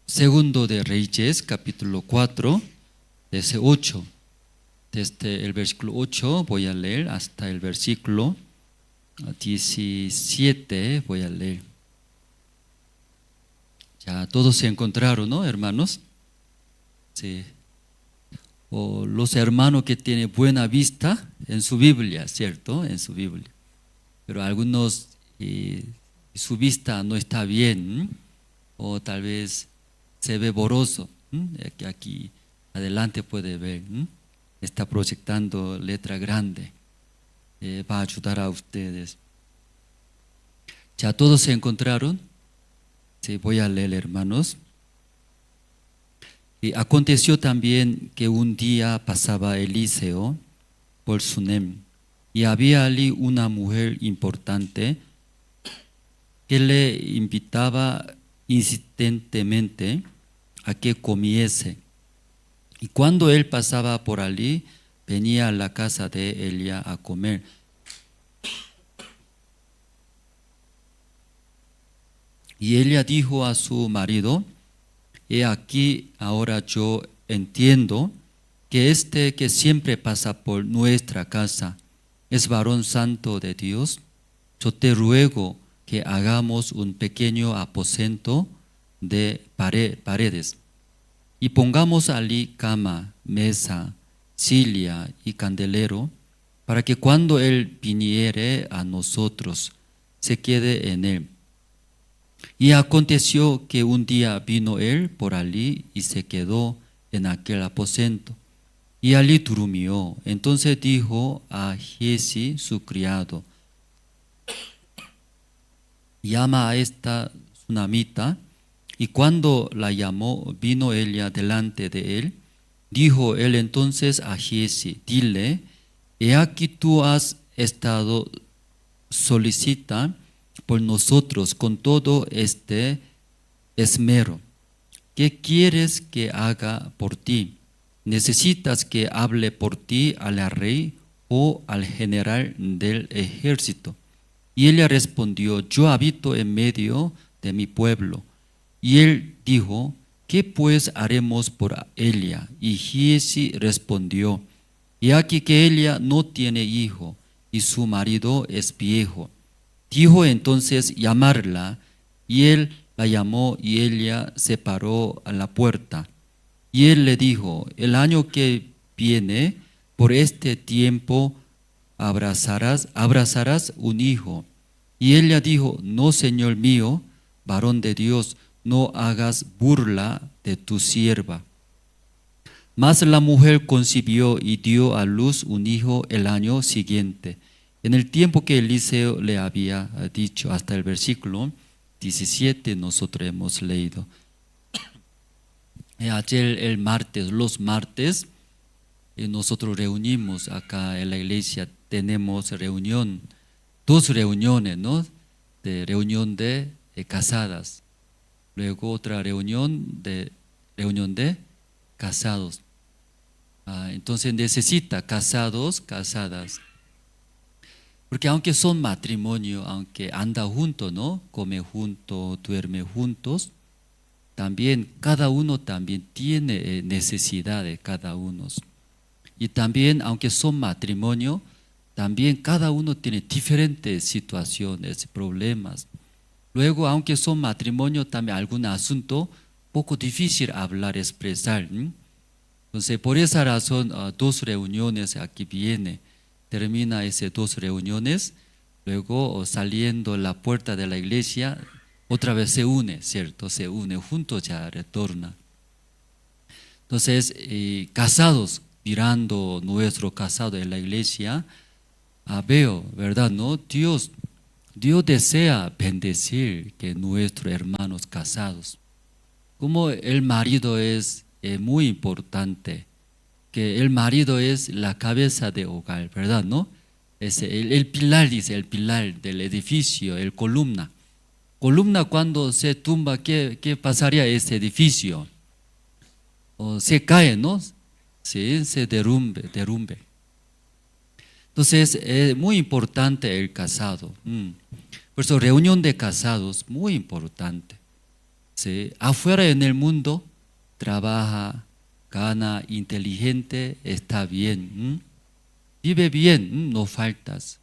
Segundo de Reyes, capítulo 4, desde 8. Desde el versículo 8 voy a leer hasta el versículo 17 voy a leer. Ya todos se encontraron, ¿no, hermanos? Sí. O los hermanos que tienen buena vista en su Biblia, ¿cierto? En su Biblia. Pero algunos su vista no está bien, o tal vez se ve borroso. Aquí adelante puede ver. Está proyectando letra grande. Va a ayudar a ustedes. ¿Ya todos se encontraron? Sí, voy a leer, hermanos. Y aconteció también que un día pasaba Eliseo por Sunem, y había allí una mujer importante que le invitaba insistentemente a que comiese. Y cuando él pasaba por allí, venía a la casa de Elia a comer. Y Elia dijo a su marido: he aquí, ahora yo entiendo que este que siempre pasa por nuestra casa es varón santo de Dios. Yo te ruego que hagamos un pequeño aposento de paredes y pongamos allí cama, mesa, silla y candelero, para que cuando él viniere a nosotros se quede en él. Y aconteció que un día vino él por allí y se quedó en aquel aposento, y allí durmió. Entonces dijo a Giezi su criado: llama a esta sunamita. Y cuando la llamó, vino ella delante de él. Dijo él entonces a Giezi: dile, he aquí tú has estado solicita por nosotros con todo este esmero. ¿Qué quieres que haga por ti? ¿Necesitas que hable por ti al rey o al general del ejército? Y ella respondió: yo habito en medio de mi pueblo. Y él dijo: ¿qué pues haremos por ella? Y Giezi respondió: y aquí que ella no tiene hijo y su marido es viejo. Dijo entonces llamarla, y él la llamó, y ella se paró a la puerta. Y él le dijo: el año que viene, por este tiempo, abrazarás un hijo. Y ella dijo: no, señor mío, varón de Dios, no hagas burla de tu sierva. Mas la mujer concibió y dio a luz un hijo el año siguiente, en el tiempo que Eliseo le había dicho. Hasta el versículo 17 nosotros hemos leído. Ayer los martes, nosotros reunimos acá en la iglesia, tenemos dos reuniones, ¿no? Reunión de casadas. Luego otra reunión de casados. Entonces necesita casados, casadas. Porque aunque son matrimonio, aunque anda juntos, ¿no? Come juntos, duerme juntos, también cada uno también tiene necesidades, cada uno. Y también, aunque son matrimonio, también cada uno tiene diferentes situaciones, problemas. Luego, aunque son matrimonio, también algún asunto poco difícil hablar, expresar. Entonces, por esa razón, 2 reuniones aquí viene. Termina esas 2 reuniones, luego saliendo la puerta de la iglesia, otra vez se une, ¿cierto? Se une juntos, ya retorna. Entonces, casados, mirando nuestro casado en la iglesia, veo, ¿verdad? ¿No? Dios desea bendecir que nuestros hermanos casados, como el marido es muy importante, que el marido es la cabeza de hogar, ¿verdad? ¿No? Es el pilar, dice, el pilar del edificio, el columna. Columna cuando se tumba, ¿qué pasaría a ese edificio? O se cae, ¿no? Sí, se derrumbe. Entonces, es muy importante el casado. Por eso, reunión de casados, muy importante. ¿Sí? Afuera en el mundo, trabaja, gana, inteligente, está bien. Vive bien, no faltas.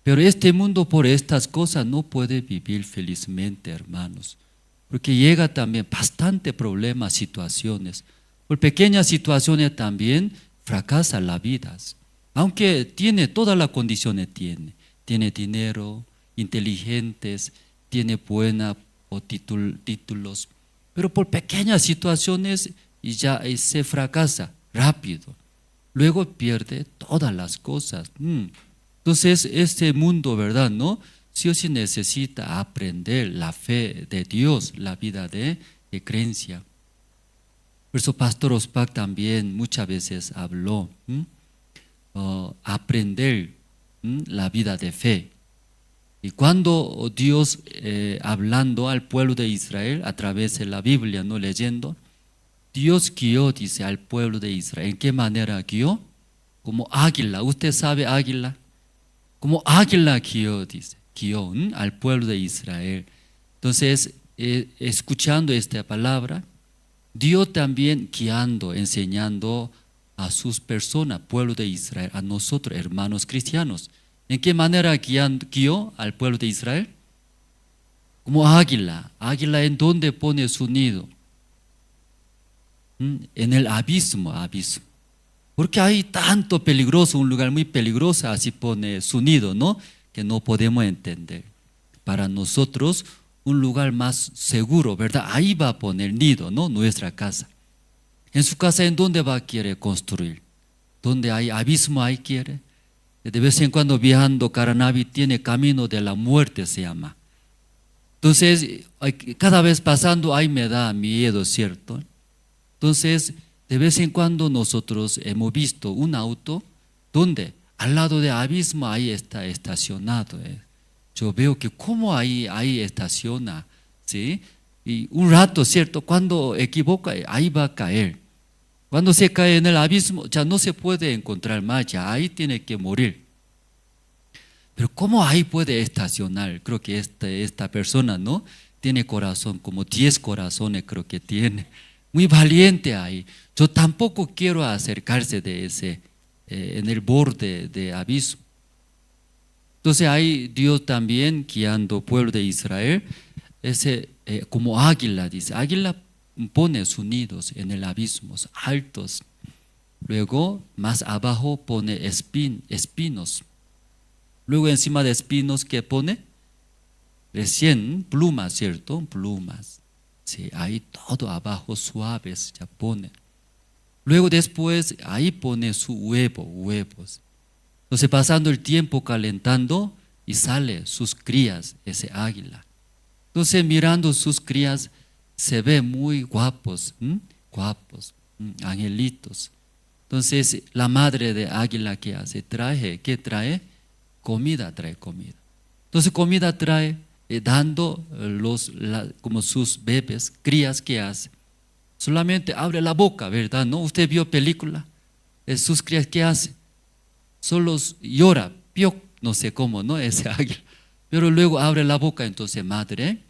Pero este mundo por estas cosas no puede vivir felizmente, hermanos. Porque llega también bastante problemas, situaciones. Por pequeñas situaciones también fracasa la vida. Aunque tiene todas las condiciones, tiene dinero, inteligentes, tiene buena o títulos, pero por pequeñas situaciones ya se fracasa rápido. Luego pierde todas las cosas. Entonces este mundo, ¿verdad? ¿No? Sí o sí necesita aprender la fe de Dios, la vida de creencia. Por eso Pastor Ospak también muchas veces habló, aprender la vida de fe. Y cuando Dios hablando al pueblo de Israel a través de la Biblia, no leyendo, Dios guió, dice, al pueblo de Israel. ¿En qué manera guió? Como águila. ¿Usted sabe águila? Como águila guió, dice, guió al pueblo de Israel. Entonces, escuchando esta palabra, Dios también guiando, enseñando a sus personas, pueblo de Israel, a nosotros, hermanos cristianos. ¿En qué manera guió al pueblo de Israel? Como águila. Águila, ¿en dónde pone su nido? En el abismo. Porque hay tanto peligroso, un lugar muy peligroso, así pone su nido, ¿no? Que no podemos entender. Para nosotros, un lugar más seguro, ¿verdad? Ahí va a poner nido, ¿no? Nuestra casa. En su casa, ¿en dónde va a querer construir? ¿Dónde hay abismo, ahí quiere? De vez en cuando viajando, Caranavi tiene camino de la muerte, se llama. Entonces, cada vez pasando, ahí me da miedo, ¿cierto? Entonces, de vez en cuando nosotros hemos visto un auto donde al lado del abismo ahí está estacionado. Yo veo que cómo ahí estaciona, ¿sí? Y un rato, ¿cierto? Cuando equivoca, ahí va a caer. Cuando se cae en el abismo, ya no se puede encontrar más, ya ahí tiene que morir. Pero ¿cómo ahí puede estacionar? Creo que esta persona, ¿no? Tiene corazón, como 10 corazones creo que tiene. Muy valiente ahí. Yo tampoco quiero acercarse de ese, en el borde de abismo. Entonces ahí Dios también guiando al pueblo de Israel, como águila, dice, águila pone sus nidos en el abismo, altos. Luego más abajo pone espinos. Luego encima de espinos, ¿qué pone? Recién plumas, ¿cierto? Plumas. Sí, ahí todo abajo suaves ya pone. Luego después ahí pone su huevos. Entonces pasando el tiempo calentando y sale sus crías, ese águila. Entonces mirando sus crías se ve muy guapos, angelitos. Entonces la madre de águila ¿qué hace? ¿Qué trae? Trae comida. Entonces comida trae dando como sus bebés, crías, ¿qué hace? Solamente abre la boca, ¿verdad? ¿No? Usted vio película, sus crías, ¿qué hace? Solo llora, no sé cómo, ¿no? Ese águila. Pero luego abre la boca, entonces madre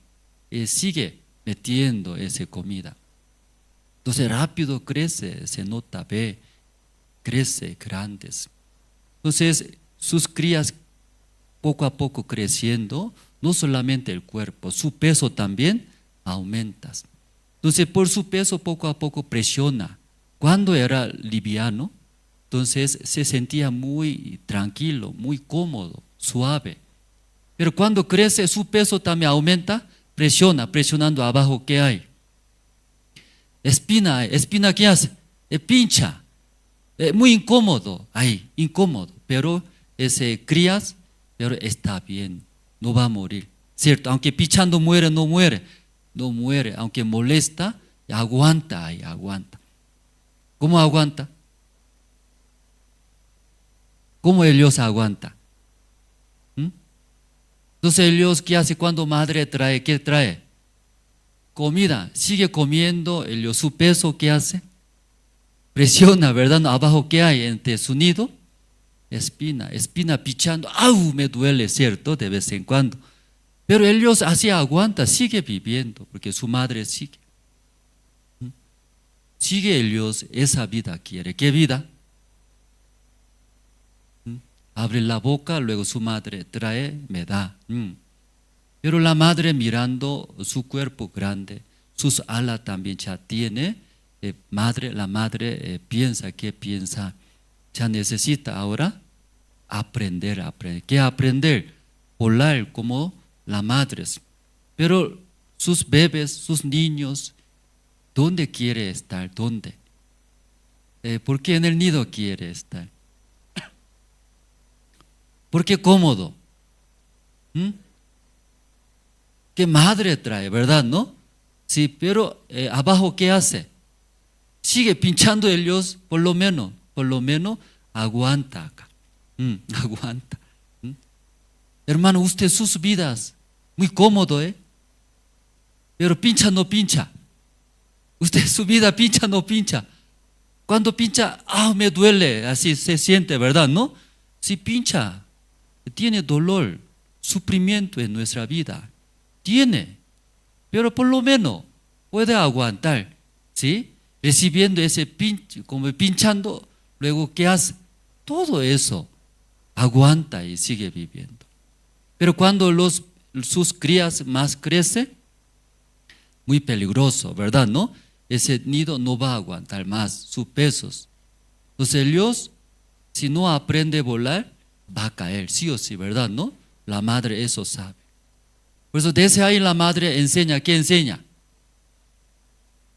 sigue metiendo esa comida. Entonces rápido crece, se nota, ve, crece grandes. Entonces sus crías poco a poco creciendo, no solamente el cuerpo, su peso también aumenta. Entonces, por su peso poco a poco presiona. Cuando era liviano, entonces se sentía muy tranquilo, muy cómodo, suave. Pero cuando crece, su peso también aumenta, presionando abajo, ¿qué hay? Espina, ¿qué hace? Pincha. Muy incómodo, ahí, incómodo. Pero ese crías, pero está bien, no va a morir. ¿Cierto? Aunque pinchando muere, no muere. No muere, aunque molesta, aguanta ahí, aguanta. ¿Cómo aguanta? ¿Cómo Dios aguanta? Entonces Dios, ¿qué hace cuando madre trae? ¿Qué trae? Comida, sigue comiendo, su peso, ¿qué hace? Presiona, ¿verdad? Abajo, ¿qué hay entre su nido? Espina pichando, ¡au! Me duele, ¿cierto? De vez en cuando. Pero Dios así aguanta, sigue viviendo, porque su madre sigue. Sigue Dios, esa vida quiere. ¿Qué vida? Abre la boca, luego su madre trae, me da. Pero la madre mirando su cuerpo grande, sus alas también ya tiene, la madre piensa, ¿qué piensa? Ya necesita ahora aprender. ¿Qué aprender? Volar como las madres. Pero sus bebés, sus niños, ¿dónde quiere estar? ¿Dónde? ¿Por qué en el nido quiere estar? Porque cómodo. ¿Qué madre trae, verdad, no? Sí, pero abajo, ¿qué hace? Sigue pinchando Dios, por lo menos aguanta acá. Aguanta. Hermano, usted sus vidas, muy cómodo, pero pincha, no pincha. Usted su vida pincha, no pincha. Cuando pincha, me duele, así se siente, ¿verdad, no? Si pincha, tiene dolor, sufrimiento en nuestra vida. Tiene, pero por lo menos puede aguantar, ¿sí? Recibiendo ese pinche, como pinchando, luego ¿qué hace? Todo eso aguanta y sigue viviendo. Pero cuando sus crías más crecen, muy peligroso, ¿verdad, no? Ese nido no va a aguantar más sus pesos. Entonces Dios, si no aprende a volar, va a caer, sí o sí, ¿verdad, no? La madre eso sabe. Por eso desde ahí la madre enseña, ¿qué enseña?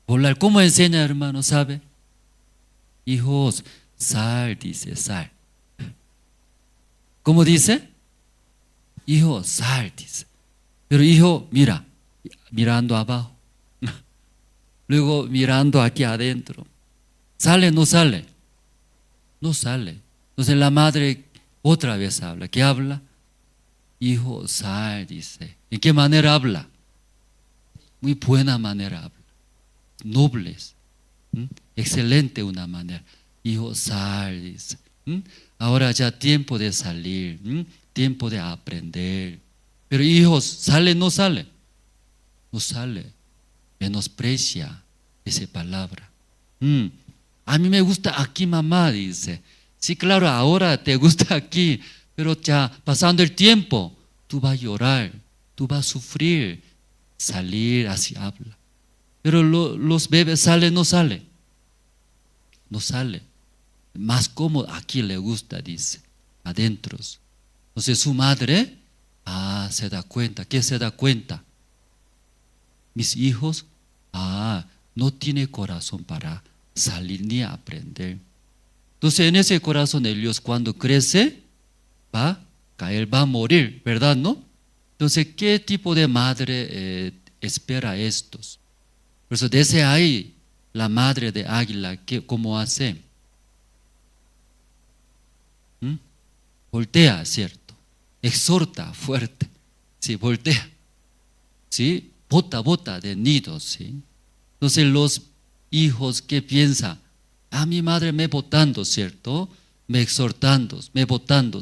Volar. ¿Cómo enseña, hermano? ¿Sabe? Hijos, sal, dice, sal. ¿Cómo dice? Hijo, sal, dice. Pero hijo, mira, mirando abajo. Luego mirando aquí adentro. ¿Sale, no sale? No sale. Entonces la madre otra vez habla. ¿Qué habla? Hijo, sal, dice. ¿En qué manera habla? Muy buena manera habla. Nobles. Excelente una manera. Hijo, sal, dice. Ahora ya tiempo de salir, tiempo de aprender. Pero hijos, ¿sale, no sale? No sale. Menosprecia esa palabra. A mí me gusta aquí, mamá, dice. Sí, claro, ahora te gusta aquí, pero ya pasando el tiempo, tú vas a llorar, tú vas a sufrir. Salir, así habla. Pero los bebés, ¿sale, no sale? No sale. Más cómodo, aquí le gusta, dice, adentro. Entonces su madre, se da cuenta. ¿Qué se da cuenta? Mis hijos, no tiene corazón para salir ni aprender. Entonces en ese corazón de Dios, cuando crece, va a caer, va a morir, ¿verdad, no? Entonces, ¿qué tipo de madre espera estos? Por eso desde ahí, la madre de águila, ¿cómo hace? Voltea, ¿cierto? Exhorta fuerte, sí, voltea, sí, bota de nidos, sí. Entonces los hijos, ¿qué piensan? Mi madre me botando, ¿cierto? Me exhortando, me botando.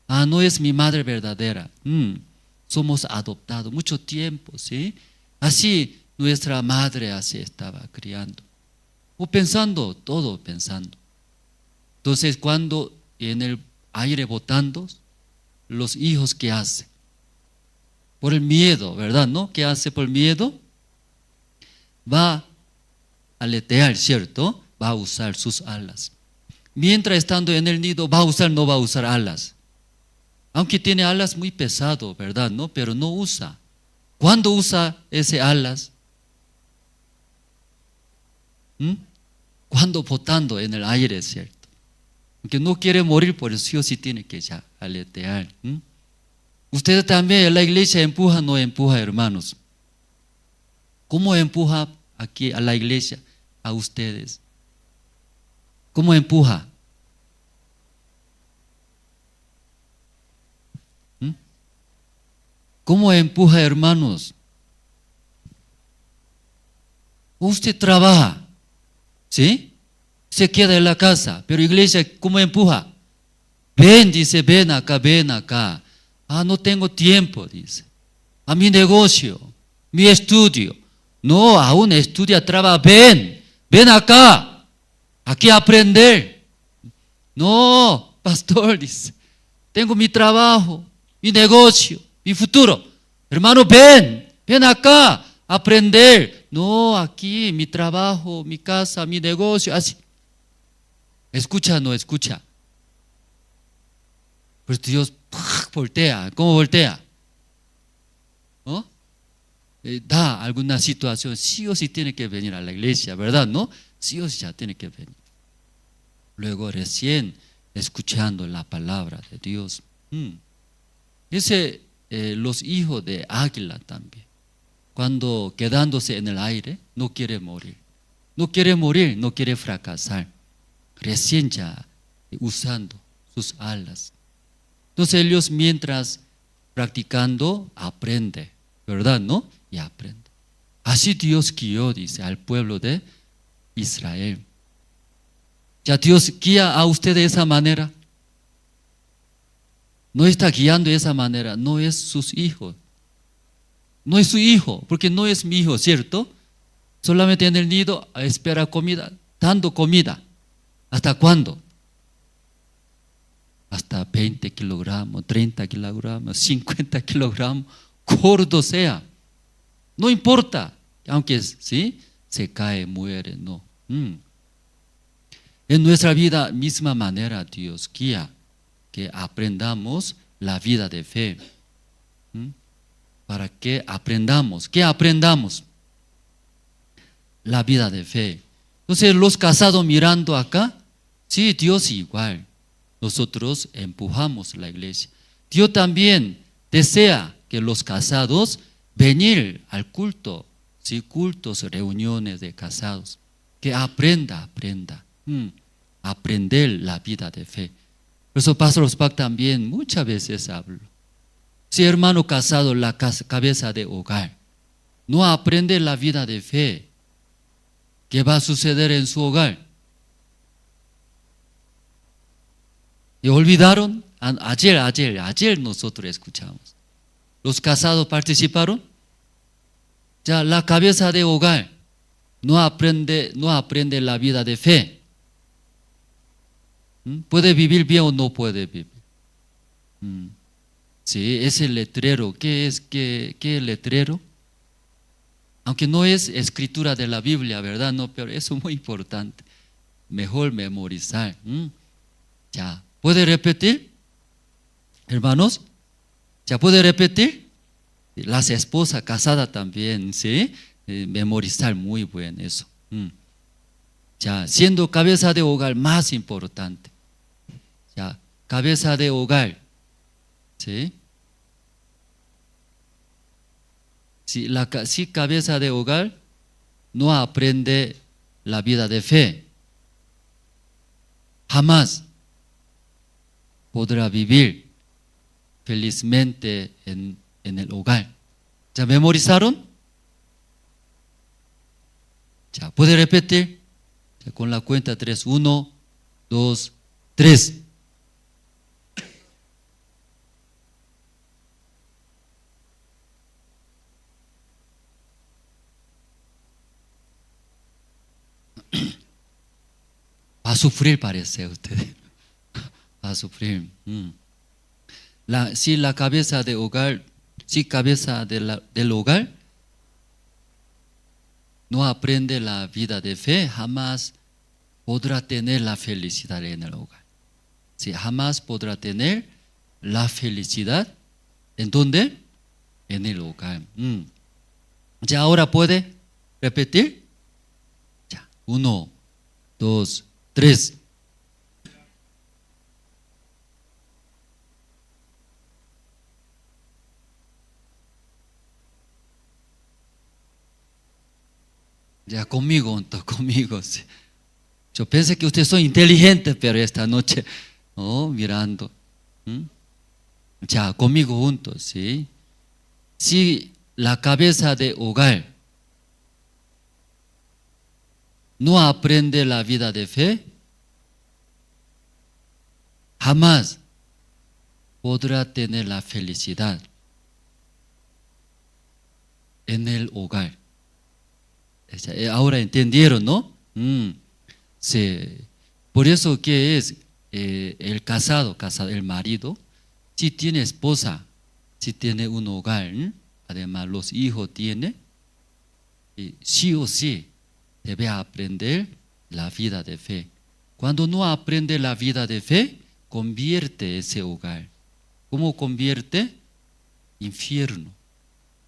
No es mi madre verdadera. Somos adoptados mucho tiempo, ¿sí? Así nuestra madre así estaba criando. O pensando, todo pensando. Entonces cuando en el aire botando, los hijos, ¿qué hacen? Por el miedo, ¿verdad? ¿No? ¿Qué hace por el miedo? Va aletear, ¿cierto? Va a usar sus alas. Mientras estando en el nido, va a usar, no va a usar alas. Aunque tiene alas muy pesado, ¿verdad? ¿No? Pero no usa. ¿Cuándo usa ese alas? Cuando flotando en el aire, ¿cierto? Aunque no quiere morir, por eso sí o sí tiene que ya aletear. Ustedes también, la iglesia empuja o no empuja, hermanos. ¿Cómo empuja aquí a la iglesia, a ustedes? ¿Cómo empuja? ¿Cómo empuja, hermanos? Usted trabaja, ¿sí? Se queda en la casa, pero iglesia, ¿cómo empuja? Ven, dice, ven acá, ven acá. Ah, no tengo tiempo, dice. A mi negocio, mi estudio. No, aún estudia, trabaja, ven acá. Aquí a aprender. No, pastor, dice, tengo mi trabajo, mi negocio, mi futuro. Hermano, ven acá a aprender. No, aquí mi trabajo, mi casa, mi negocio, así. ¿Escucha o no escucha? Pues Dios voltea. ¿Cómo voltea? ¿No? Da alguna situación, sí o sí tiene que venir a la iglesia, ¿verdad? ¿No? Sí o sí ya tiene que venir. Luego recién escuchando la palabra de Dios. Los hijos de águila también, cuando quedándose en el aire, no quiere morir. No quiere morir, no quiere fracasar. Recién ya usando sus alas. Entonces ellos mientras practicando, aprende, ¿verdad? ¿No? Y aprende. Así Dios guió, dice, al pueblo de Israel. Ya Dios guía a usted de esa manera. No está guiando de esa manera, no es sus hijos. No es su hijo, porque no es mi hijo, ¿cierto? Solamente en el nido espera comida, dando comida. ¿Hasta cuándo? Hasta 20 kilogramos, 30 kilogramos, 50 kilogramos, gordo sea. No importa, aunque sí, se cae, muere, no. En nuestra vida, misma manera, Dios guía que aprendamos la vida de fe. Para que aprendamos, ¿qué aprendamos? La vida de fe. Entonces, los casados mirando acá, sí, Dios igual. Nosotros empujamos la iglesia. Dios también desea que los casados venir al culto, sí, cultos, reuniones de casados, que aprenda. Aprender la vida de fe. Por eso Pastor Ospak también muchas veces hablo. Si hermano casado, la cabeza de hogar, no aprende la vida de fe, ¿qué va a suceder en su hogar? ¿Y olvidaron? Ayer nosotros escuchamos. ¿Los casados participaron? Ya la cabeza de hogar no aprende la vida de fe. ¿Puede vivir bien o no puede vivir? Sí, ese letrero, ¿qué es? ¿Qué letrero? Aunque no es escritura de la Biblia, ¿verdad? No, pero eso es muy importante. Mejor memorizar. Ya, ¿puede repetir? Hermanos, ¿ya puede repetir? Las esposas casadas también, ¿sí? Memorizar, muy bueno eso. Ya, siendo cabeza de hogar, más importante. Ya, cabeza de hogar. ¿Sí? Si cabeza de hogar no aprende la vida de fe, jamás podrá vivir felizmente en el hogar. ¿Ya memorizaron? Ya, ¿puede repetir? Ya, con la cuenta 3, 1, 2, 3. Va a sufrir, parece usted. Va a sufrir. Si la cabeza de hogar, si cabeza del hogar no aprende la vida de fe, jamás podrá tener la felicidad en el hogar. Sí, jamás podrá tener la felicidad. ¿En dónde? En el hogar. Ya ahora puede repetir. Ya, 1, 2, 3. Ya conmigo, conmigo. Sí. Yo pensé que ustedes son inteligentes, pero esta noche, mirando. Ya, conmigo juntos, ¿sí? Si la cabeza de hogar no aprende la vida de fe, jamás podrá tener la felicidad en el hogar. Ahora entendieron, ¿no? Sí. Por eso que es el casado, el marido, si tiene esposa, si tiene un hogar, además los hijos tiene, sí o sí debe aprender la vida de fe. Cuando no aprende la vida de fe, convierte ese hogar. ¿Cómo convierte? Infierno.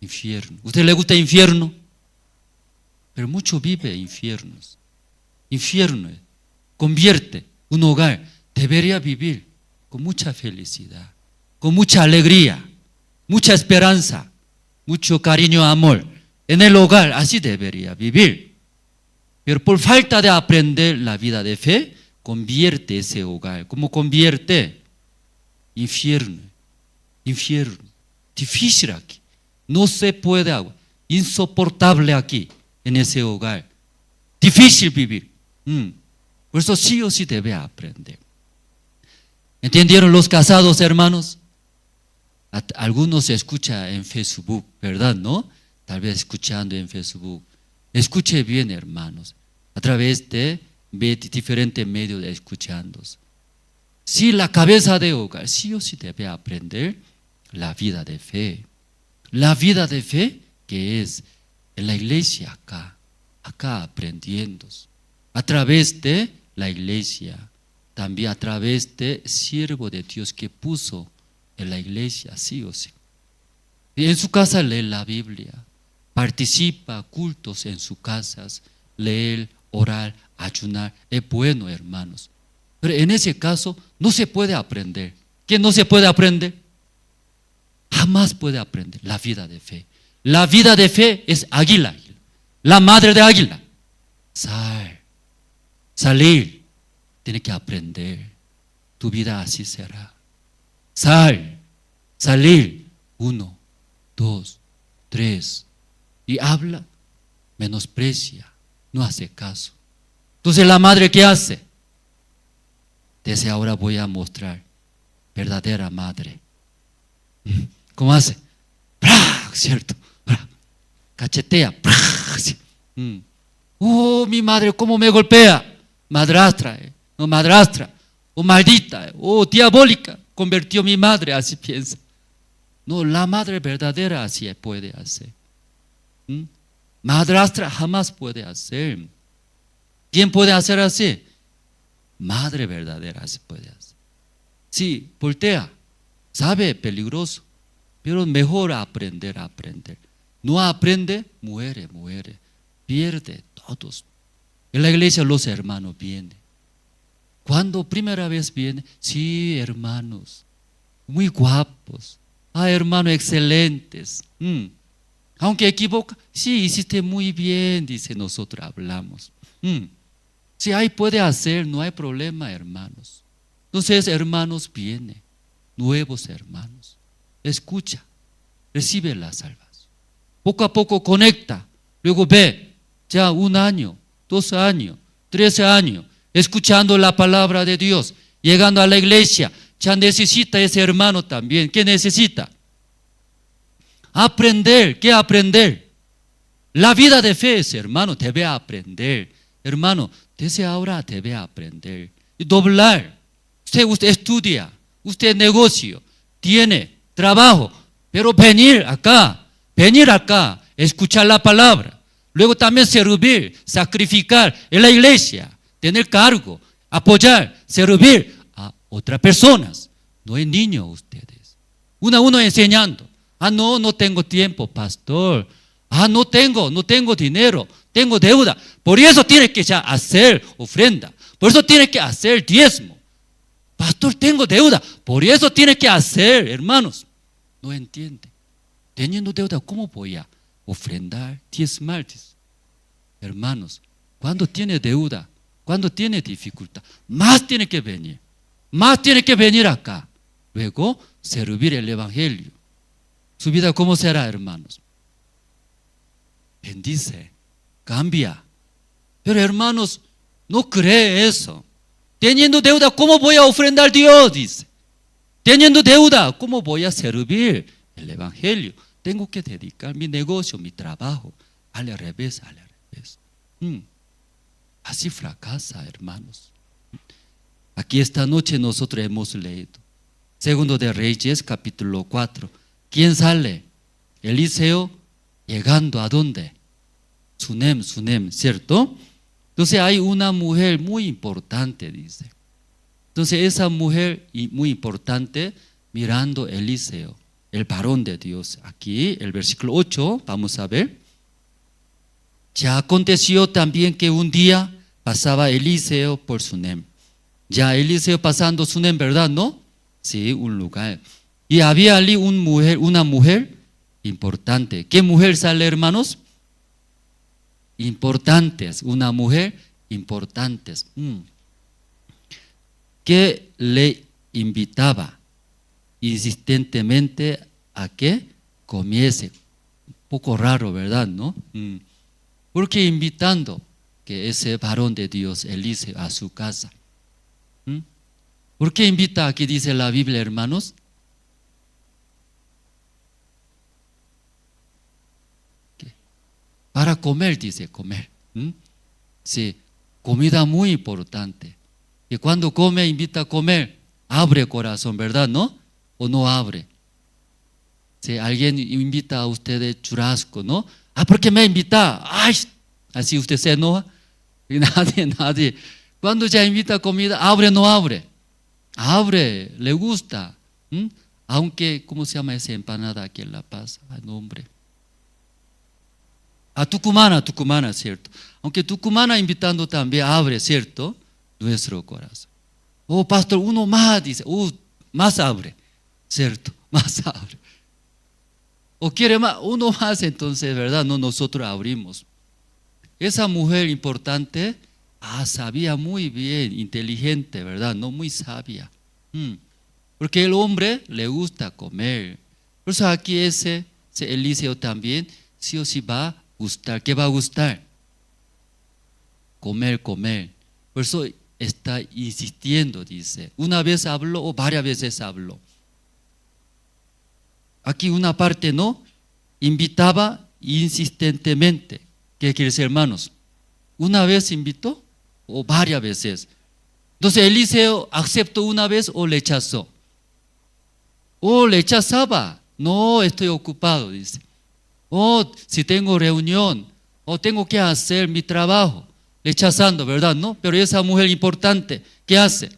Infierno. ¿Usted le gusta infierno? Pero mucho vive infiernos. Infierno convierte un hogar. Debería vivir con mucha felicidad, con mucha alegría, mucha esperanza, mucho cariño, amor. En el hogar así debería vivir. Pero por falta de aprender la vida de fe, convierte ese hogar. ¿Cómo convierte? Infierno. Infierno. Difícil aquí. No se puede, insoportable aquí. En ese hogar, difícil vivir. Por eso sí o sí debe aprender. ¿Entendieron los casados, hermanos? Algunos se escucha en Facebook, ¿verdad? ¿No? Tal vez escuchando en Facebook. Escuche bien, hermanos, a través de diferentes medios de escuchando. Si la cabeza de hogar sí o sí debe aprender la vida de fe. La vida de fe que es en la iglesia acá aprendiendo, a través de la iglesia, también a través de siervo de Dios que puso en la iglesia, sí o sí. Y en su casa lee la Biblia, participa cultos en sus casas, leer, orar, ayunar, es bueno, hermanos. Pero en ese caso no se puede aprender. ¿Qué no se puede aprender? Jamás puede aprender la vida de fe. La vida de fe es águila, la madre de águila. Salir, tiene que aprender. Tu vida así será. Salir, 1, 2, 3. Y habla, menosprecia, no hace caso. Entonces la madre, ¿qué hace? Desde ahora voy a mostrar verdadera madre. ¿Cómo hace? ¿Cierto? Cachetea. Oh, mi madre, ¿cómo me golpea? Madrastra, no madrastra. Oh, maldita, oh, diabólica. Convirtió mi madre, así piensa. No, la madre verdadera así puede hacer. Madrastra jamás puede hacer. ¿Quién puede hacer así? Madre verdadera así puede hacer. Sí, voltea. Sabe, peligroso. Pero mejor aprender. No aprende, muere. Pierde todos. En la iglesia los hermanos vienen. Cuando primera vez vienen, sí, hermanos, muy guapos. Hermanos excelentes. Aunque equivoca, sí, hiciste muy bien, dice, nosotros hablamos. Sí, ahí puede hacer, no hay problema, hermanos. Entonces, hermanos, vienen, nuevos hermanos. Escucha, recibe la salvación. Poco a poco conecta, luego ve, ya 1 año, 2 años, 13 años, escuchando la palabra de Dios, llegando a la iglesia, ya necesita ese hermano también. ¿Qué necesita? Aprender. ¿Qué aprender? La vida de fe, ese hermano, debe aprender. Hermano, desde ahora debe aprender. Y doblar. Usted estudia, usted negocio, tiene trabajo, pero venir acá, escuchar la palabra. Luego también servir, sacrificar en la iglesia, tener cargo, apoyar, servir a otras personas. No es niño ustedes. Uno a uno enseñando. No tengo tiempo, pastor. No tengo dinero, tengo deuda. Por eso tiene que ya hacer ofrenda. Por eso tiene que hacer diezmo. Pastor, tengo deuda. Por eso tiene que hacer, hermanos. No entiende. Teniendo deuda, ¿cómo voy a ofrendar, diezmar? Hermanos, cuando tiene deuda, cuando tiene dificultad, más tiene que venir. Más tiene que venir acá. Luego, servir el evangelio. Su vida, ¿cómo será, hermanos? Bendice, cambia. Pero, hermanos, no cree eso. Teniendo deuda, ¿cómo voy a ofrendar a Dios? Dice. Teniendo deuda, ¿cómo voy a servir el evangelio? Tengo que dedicar mi negocio, mi trabajo. Al revés. Así fracasa, hermanos. Aquí esta noche nosotros hemos leído Segundo de Reyes, capítulo 4. ¿Quién sale? Eliseo llegando ¿a dónde? Sunem, ¿cierto? Entonces hay una mujer muy importante, dice. Entonces esa mujer muy importante mirando a Eliseo, el varón de Dios. Aquí el versículo 8, vamos a ver. Ya aconteció también que un día pasaba Eliseo por Sunem. Ya Eliseo pasando Sunem, ¿verdad? ¿No? Sí, un lugar. Y había allí una mujer importante. ¿Qué mujer sale, hermanos? Importantes, una mujer importantes. Que le invitaba insistentemente a que comiese. Un poco raro, ¿verdad? ¿No? Porque invitando que ese varón de Dios, Eliseo, a su casa. ¿Por qué invita? Aquí dice la Biblia, hermanos. Para comer, dice, comer. Sí, comida muy importante. Y cuando come, invita a comer, abre corazón, ¿verdad? ¿No? ¿O no abre? Si alguien invita a ustedes churrasco, ¿no? ¿Por qué me invita? ¡Ay! Así usted se enoja. Y nadie. Cuando ya invita comida, ¿abre o no abre? Abre, le gusta. Aunque, ¿cómo se llama esa empanada aquí en La Paz? Nombre. A tucumana, ¿cierto? Aunque tucumana invitando también abre, ¿cierto? Nuestro corazón. Pastor, uno más, dice. Más abre, ¿cierto? Más abre. O quiere más, uno más, entonces, ¿verdad? No, nosotros abrimos. Esa mujer importante, sabía muy bien, inteligente, ¿verdad? No, muy sabia. Porque el hombre le gusta comer. Por eso aquí ese Eliseo también, sí o sí va a gustar. ¿Qué va a gustar? Comer. Por eso está insistiendo, dice. Una vez habló o varias veces habló. Aquí una parte, ¿no? Invitaba insistentemente. ¿Qué quiere decir, hermanos? ¿Una vez invitó o varias veces? Entonces Eliseo aceptó una vez o rechazó. Rechazaba. No, estoy ocupado, dice. Si tengo reunión, tengo que hacer mi trabajo. Rechazando, ¿verdad? No, pero esa mujer importante, ¿qué hace?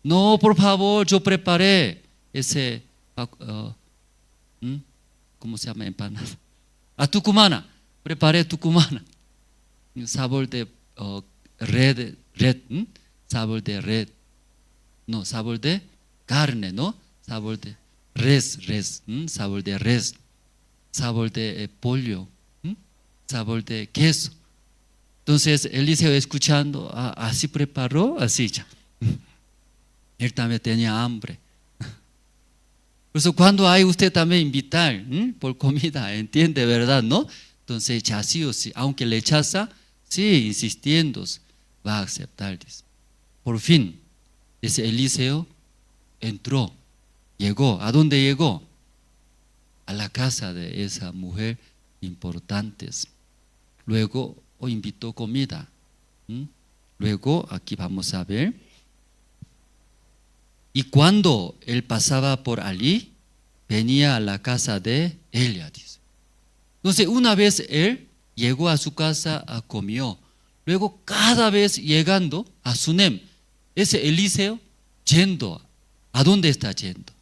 No, por favor, yo preparé ese, ¿cómo se llama? Empanada. Tucumana, preparé tucumana. Sabor de red, sabor de red. No, sabor de carne, ¿no? Sabor de res, sabor de res. Sabor de pollo, sabor de queso. Entonces Eliseo escuchando, así preparó, así ya. Él también tenía hambre. Por eso cuando hay usted también invitar por comida, entiende, ¿verdad? ¿No? Entonces ya sí o sí, aunque le rechaza, sí, insistiendo, va a aceptar. Por fin, ese Eliseo entró, llegó. ¿A dónde llegó? A la casa de esa mujer importantes. Luego invitó comida. Luego, aquí vamos a ver. Y cuando él pasaba por allí, venía a la casa de Elia, dice. Entonces, una vez él llegó a su casa, comió. Luego cada vez llegando a Sunem, ese Eliseo yendo, ¿a dónde está yendo?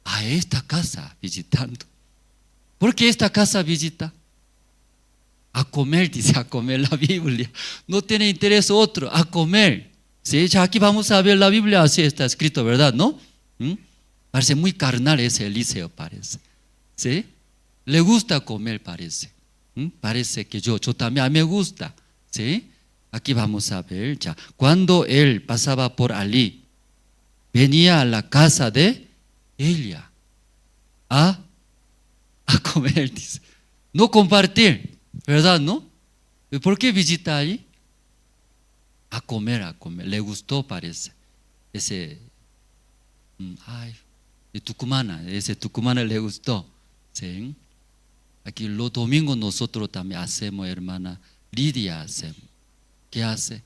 A esta casa visitando. ¿Por qué esta casa visita? A comer, dice, a comer la Biblia. No tiene interés otro, a comer. ¿Sí? Ya aquí vamos a ver la Biblia, así está escrito, ¿verdad? ¿No? Parece muy carnal ese Eliseo, parece. ¿Sí? Le gusta comer, parece. Parece que yo también, a mí me gusta. ¿Sí? Aquí vamos a ver ya. Cuando él pasaba por allí, venía a la casa de ella a comer, dice. No compartir, ¿verdad? ¿No? ¿Por qué visita allí? A comer, a comer. Le gustó, parece. Ese, de Tucumana, ese Tucumana le gustó. ¿Sí? Aquí los domingos nosotros también hacemos, hermana Lidia, hacemos. ¿Qué hace?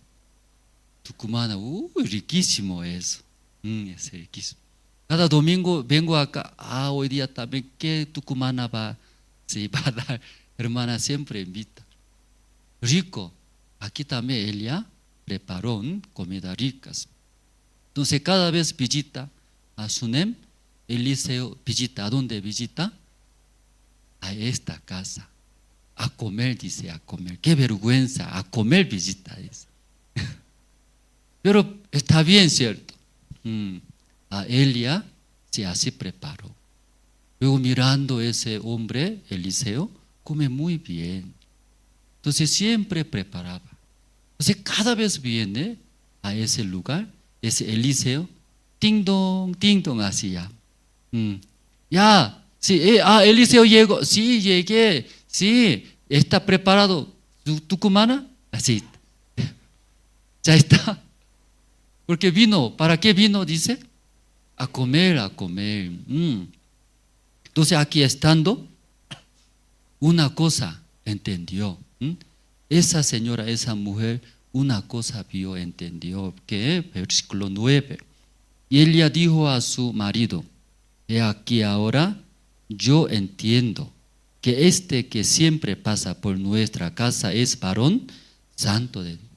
Tucumana, riquísimo eso. Es riquísimo. Cada domingo vengo acá, hoy día también, ¿qué tucumana va? Sí, va a dar, hermana siempre invita. Rico, aquí también ella preparó comidas ricas. Entonces cada vez visita a Sunem, Eliseo visita, ¿a dónde visita? A esta casa. A comer, dice, a comer. Qué vergüenza, a comer visita, dice. Pero está bien, ¿cierto? A Elia se así preparó. Luego mirando ese hombre, Eliseo, come muy bien. Entonces siempre preparaba. Entonces cada vez viene a ese lugar, ese Eliseo, ting dong, hacía. Ya, sí, Eliseo llegó, sí, llegué, sí, está preparado. ¿Tucumana? Así. Ya está. Porque vino, ¿para qué vino? Dice, a comer, a comer. Entonces aquí estando, una cosa entendió. Esa señora, esa mujer, una cosa vio, entendió. Que versículo 9. Y ella dijo a su marido, he aquí ahora, yo entiendo que este que siempre pasa por nuestra casa es varón santo de Dios.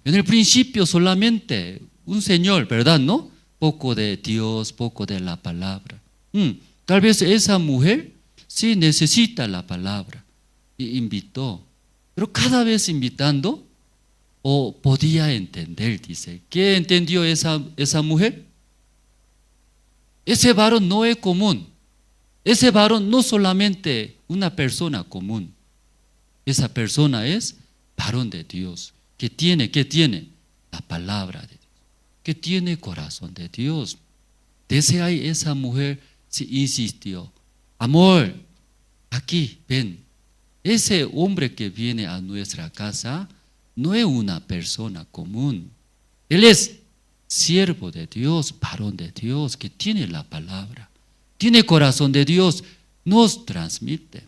En el principio solamente un señor, ¿verdad? ¿No? Poco de Dios, poco de la palabra. Tal vez esa mujer sí necesita la palabra y invitó, pero cada vez invitando o podía entender, dice. ¿Qué entendió esa mujer? Ese varón no es común. Ese varón no solamente una persona común. Esa persona es varón de Dios. ¿Qué tiene? La palabra de Dios. Que tiene corazón de Dios. Desde ahí esa mujer se insistió. Amor, aquí, ven. Ese hombre que viene a nuestra casa no es una persona común. Él es siervo de Dios, varón de Dios, que tiene la palabra. Tiene corazón de Dios, nos transmite.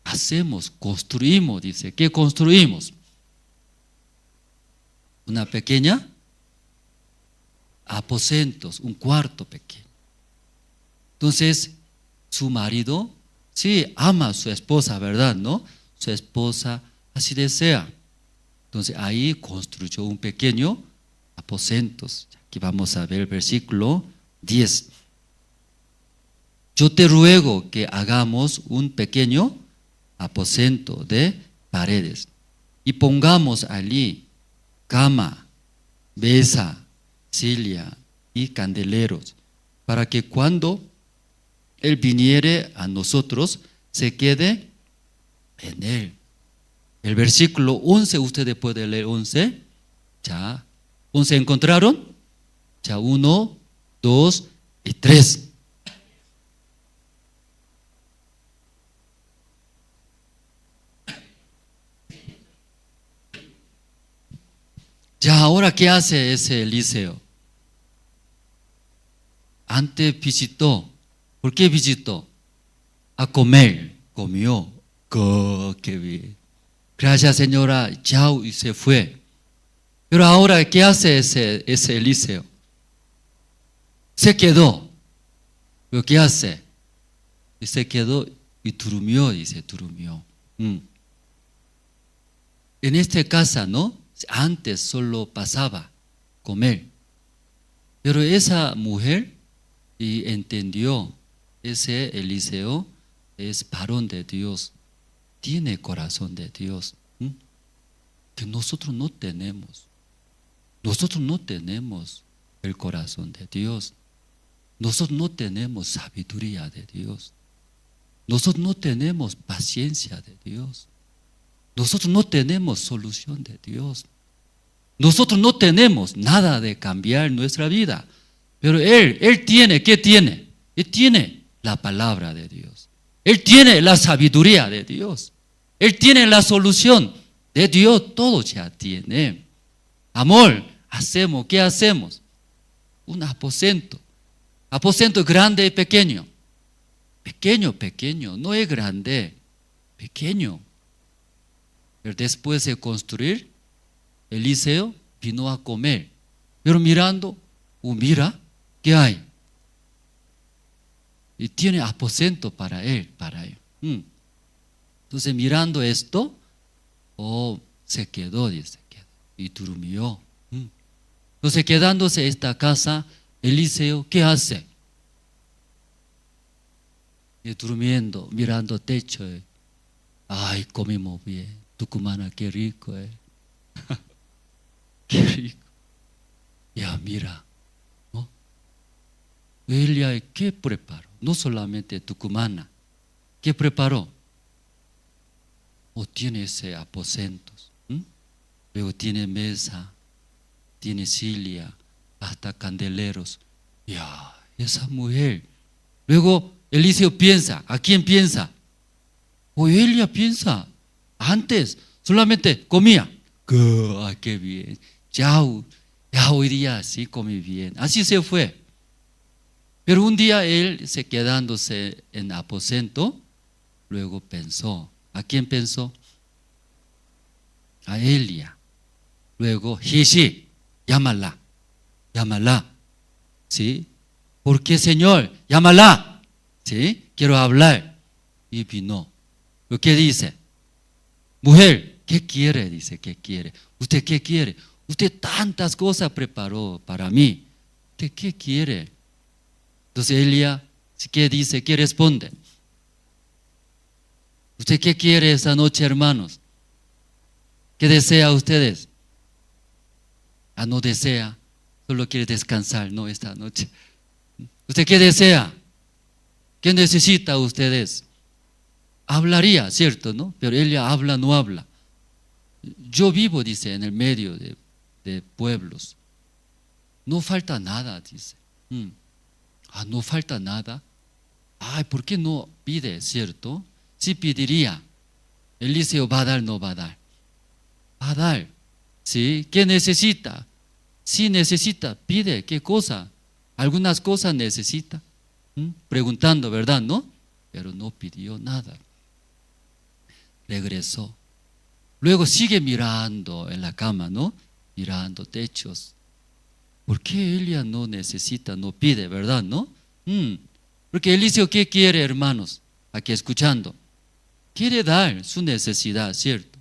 Hacemos, construimos, dice. ¿Qué construimos? Una pequeña aposentos, un cuarto pequeño. Entonces, su marido, sí, ama a su esposa, ¿verdad? ¿No? Su esposa así desea. Entonces, ahí construyó un pequeño aposentos. Aquí vamos a ver el versículo 10. Yo te ruego que hagamos un pequeño aposento de paredes y pongamos allí cama, mesa, silla y candeleros, para que cuando Él viniere a nosotros, se quede en Él. El versículo 11, ustedes pueden leer 11. Ya, 11 encontraron. Ya, 1, 2 y 3. Ya, ahora, ¿qué hace ese Eliseo? Antes visitó. ¿Por qué visitó? A comer. Comió. ¡Qué bien! Gracias, señora. Chao, y se fue. Pero ahora, ¿qué hace ese Eliseo? Se quedó. ¿Pero qué hace? Y se quedó y durmió, dice, durmió. en esta casa, ¿no? Antes solo pasaba comer. Pero esa mujer y entendió, ese Eliseo es varón de Dios, tiene corazón de Dios, que nosotros no tenemos. Nosotros no tenemos el corazón de Dios. Nosotros no tenemos sabiduría de Dios. Nosotros no tenemos paciencia de Dios. Nosotros no tenemos solución de Dios. Nosotros no tenemos nada de cambiar nuestra vida. Pero Él tiene, ¿qué tiene? Él tiene la palabra de Dios. Él tiene la sabiduría de Dios. Él tiene la solución de Dios. Todo ya tiene. Amor, hacemos, ¿qué hacemos? Un aposento. Aposento grande y pequeño. Pequeño, no es grande, pequeño. Pero después de construir, Eliseo vino a comer. Pero mirando, mira, ¿qué hay? Y tiene aposento para él. Entonces mirando esto, se quedó, dice, y durmió. Entonces quedándose esta casa, Eliseo, ¿qué hace? Y durmiendo, mirando techo. Ay, comimos bien. Tucumana, qué rico, qué rico. Ya mira, ¿no? Ella, ¿qué preparó? No solamente tucumana, ¿qué preparó? Tiene ese aposentos, luego tiene mesa, tiene silla, hasta candeleros. Ya, esa mujer. Luego Eliseo piensa, ¿a quién piensa? Ella piensa. Antes solamente comía. ¡Qué bien! Ya hoy día sí comí bien. Así se fue. Pero un día él, se quedándose en aposento, luego pensó. ¿A quién pensó? A Elia. Luego, Gishi, llámala. ¿Sí? ¿Por qué, Señor? Llámala. ¿Sí? Quiero hablar. Y vino. ¿Lo que dice? Mujer, ¿qué quiere? Dice, ¿qué quiere? ¿Usted qué quiere? Usted tantas cosas preparó para mí. ¿Usted qué quiere? Entonces Elia, ¿qué dice? ¿Qué responde? ¿Usted qué quiere esa noche, hermanos? ¿Qué desea ustedes? No desea, solo quiere descansar, no esta noche. ¿Usted qué desea? ¿Qué necesita ustedes? Hablaría, ¿cierto? ¿No? Pero ella habla, no habla. Yo vivo, dice, en el medio de pueblos. No falta nada, dice. No falta nada. ¿Por qué no pide, cierto? Sí pediría. Eliseo va a dar, no va a dar. Va a dar. ¿Sí? ¿Qué necesita? Sí necesita, pide, ¿qué cosa? Algunas cosas necesita. Preguntando, ¿verdad? ¿No? Pero no pidió nada. Regresó. Luego sigue mirando en la cama, ¿no? Mirando techos. ¿Por qué ella no necesita, no pide, verdad, no? Porque Eliseo, ¿qué quiere, hermanos? Aquí escuchando. Quiere dar su necesidad, ¿cierto?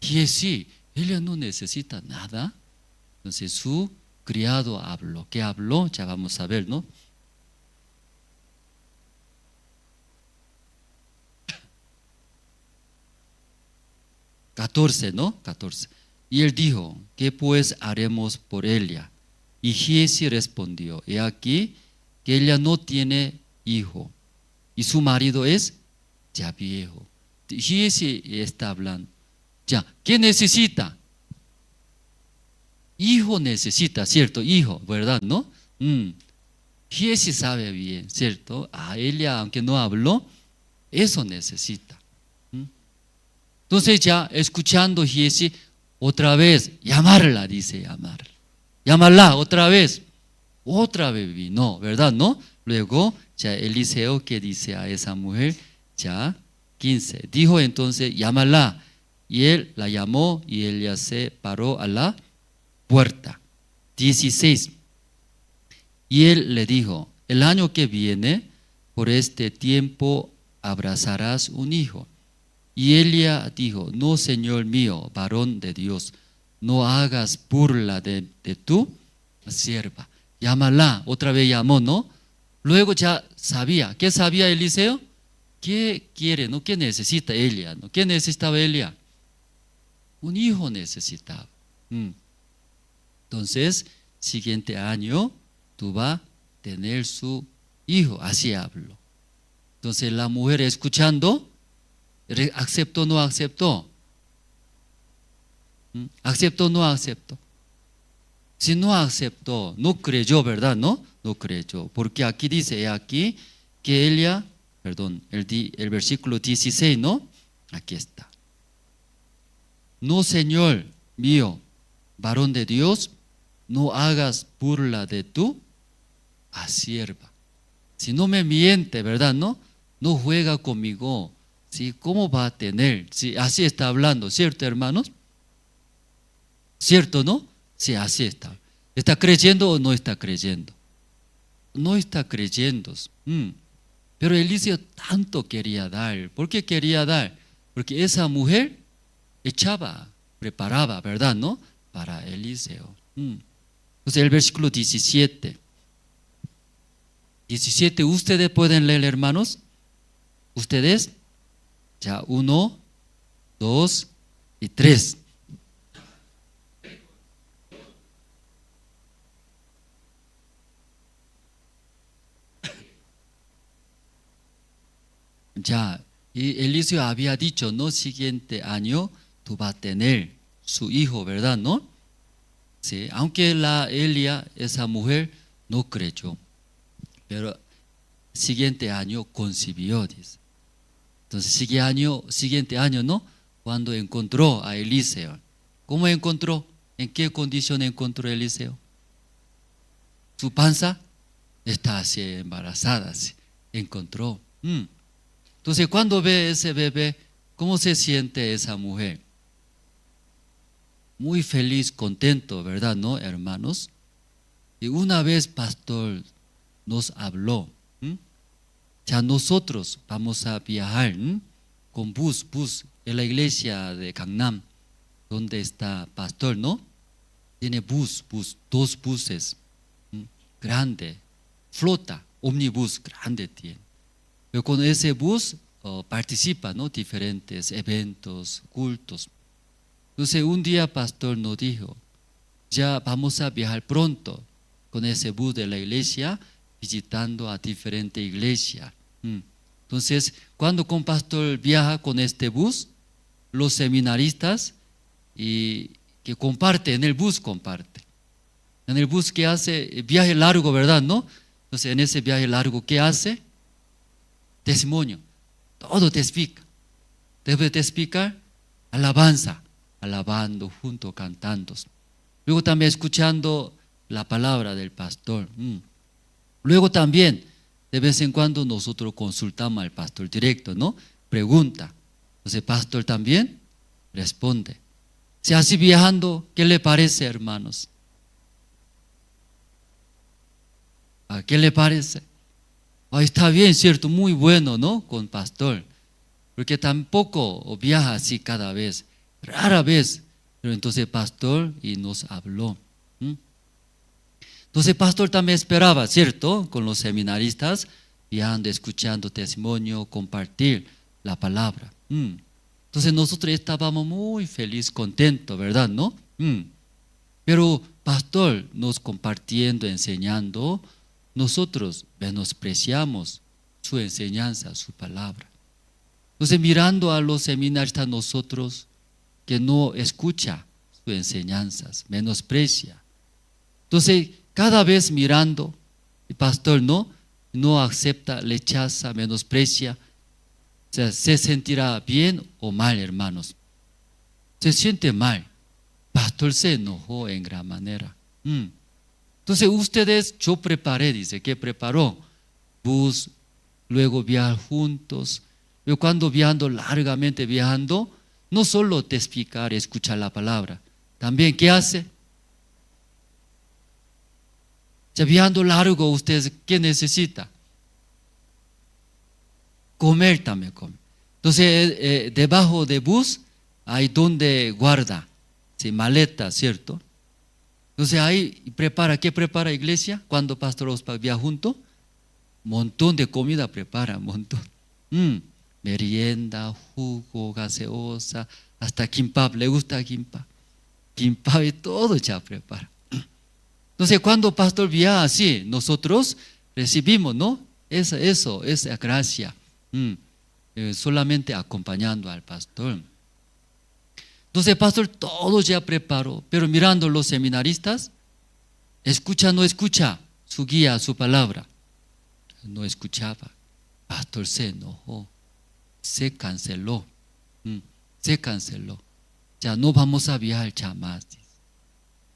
Y sí, ella no necesita nada. Entonces su criado habló. ¿Qué habló? Ya vamos a ver, ¿no? ¿no? 14. Y él dijo, ¿qué pues haremos por ella? Y Giesi respondió, he aquí que ella no tiene hijo, y su marido es ya viejo. Giesi está hablando. Ya, ¿qué necesita? Hijo necesita, ¿cierto? Hijo, ¿verdad? ¿No? Giesi sabe bien, ¿cierto? Ella, aunque no habló, eso necesita. Entonces ya escuchando Giesi, otra vez, llamarla, dice llamarla. Llámala otra vez vino, ¿verdad? ¿No? Luego ya Eliseo que dice a esa mujer, ya 15. Dijo entonces, llámala. Y él la llamó y ella se paró a la puerta. 16. Y él le dijo, el año que viene, por este tiempo abrazarás un hijo. Y Elia dijo, no, Señor mío, varón de Dios, no hagas burla de tu sierva. Llámala, otra vez llamó, ¿no? Luego ya sabía. ¿Qué sabía Eliseo? ¿Qué quiere, no? ¿Qué necesita Elia, no? ¿Qué necesitaba Elia? Un hijo necesitaba. Entonces, siguiente año, tú vas a tener su hijo. Así habló. Entonces, la mujer escuchando, ¿aceptó o no aceptó? ¿Aceptó o no aceptó? Si no aceptó, no creyó, ¿verdad? No creyó. Porque aquí dice, aquí que Elia, perdón, el versículo 16, ¿no? Aquí está. No, Señor mío, varón de Dios, no hagas burla de tu sierva. Si no me miente, ¿verdad? No juega conmigo. ¿Sí? ¿Cómo va a tener? Sí, así está hablando, ¿cierto, hermanos? ¿Cierto, no? Sí, así está. ¿Está creyendo o no está creyendo? No está creyendo. Pero Eliseo tanto quería dar. ¿Por qué quería dar? Porque esa mujer preparaba, ¿verdad? ¿No? Para Eliseo. Entonces el versículo 17. 17, ¿ustedes pueden leer, hermanos? ¿Ustedes? Ya, 1, 2 y 3. Ya, y Eliseo había dicho, no, siguiente año tú vas a tener su hijo, ¿verdad? ¿No? Sí, aunque Elia, esa mujer, no creyó, pero siguiente año concibió, dice. Entonces, siguiente año, ¿no? Cuando encontró a Eliseo. ¿Cómo encontró? ¿En qué condición encontró Eliseo? Su panza está así embarazada, así. Encontró. Entonces, cuando ve ese bebé, ¿cómo se siente esa mujer? Muy feliz, contento, ¿verdad? ¿No, hermanos? Y una vez, pastor nos habló. Ya nosotros vamos a viajar con bus en la iglesia de Gangnam, donde está pastor, ¿no? Tiene bus, 2 buses, grande, flota, omnibus grande tiene. Pero con ese bus participa, ¿no? Diferentes eventos, cultos. Entonces un día pastor nos dijo, ya vamos a viajar pronto con ese bus de la iglesia, visitando a diferentes iglesias. Entonces, cuando con pastor viaja con este bus, los seminaristas y que comparte, en el bus comparte. En el bus que hace viaje largo, ¿verdad? ¿No? Entonces, en ese viaje largo, ¿qué hace? Testimonio. Todo te explica. Debe te explicar alabanza, alabando, junto, cantando. Luego también escuchando la palabra del pastor. Luego también, de vez en cuando nosotros consultamos al pastor directo, ¿no? Pregunta. Entonces el pastor también responde. Si así viajando, ¿qué le parece, hermanos? ¿A qué le parece? Está bien, cierto, muy bueno, ¿no? Con pastor. Porque tampoco viaja así cada vez, rara vez. Pero entonces el pastor y nos habló. Entonces el pastor también esperaba, ¿cierto? Con los seminaristas, viajando, escuchando testimonio, compartir la palabra. Entonces nosotros estábamos muy felices, contentos, ¿verdad? ¿No? Pero pastor nos compartiendo, enseñando, nosotros menospreciamos su enseñanza, su palabra. Entonces mirando a los seminaristas nosotros que no escucha sus enseñanzas, menosprecia. Entonces cada vez mirando, el pastor no acepta, rechaza, menosprecia. O sea, se sentirá bien o mal, hermanos. Se siente mal. Pastor se enojó en gran manera. Entonces ustedes, yo preparé, dice, ¿qué preparó? Bus, luego viajar juntos. Pero cuando largamente viajando, no solo te explicar, escuchar la palabra. También, ¿qué hace? Ya viajando largo, ustedes, ¿qué necesita? Comer también come. Entonces, debajo de bus hay donde guarda, ¿sí? Maleta, ¿cierto? Entonces ahí prepara, ¿qué prepara iglesia? Cuando Pastor Ospa viaja junto, montón de comida prepara, montón. Merienda, jugo, gaseosa, hasta kimbap, le gusta kimbap. Kimbap y todo ya prepara. Entonces cuando Pastor viaja así, nosotros recibimos, ¿no? Esa gracia, solamente acompañando al pastor. Entonces, pastor, todo ya preparó, pero mirando los seminaristas, escucha, no escucha su guía, su palabra. No escuchaba. Pastor se enojó, se canceló, Ya no vamos a viajar ya más.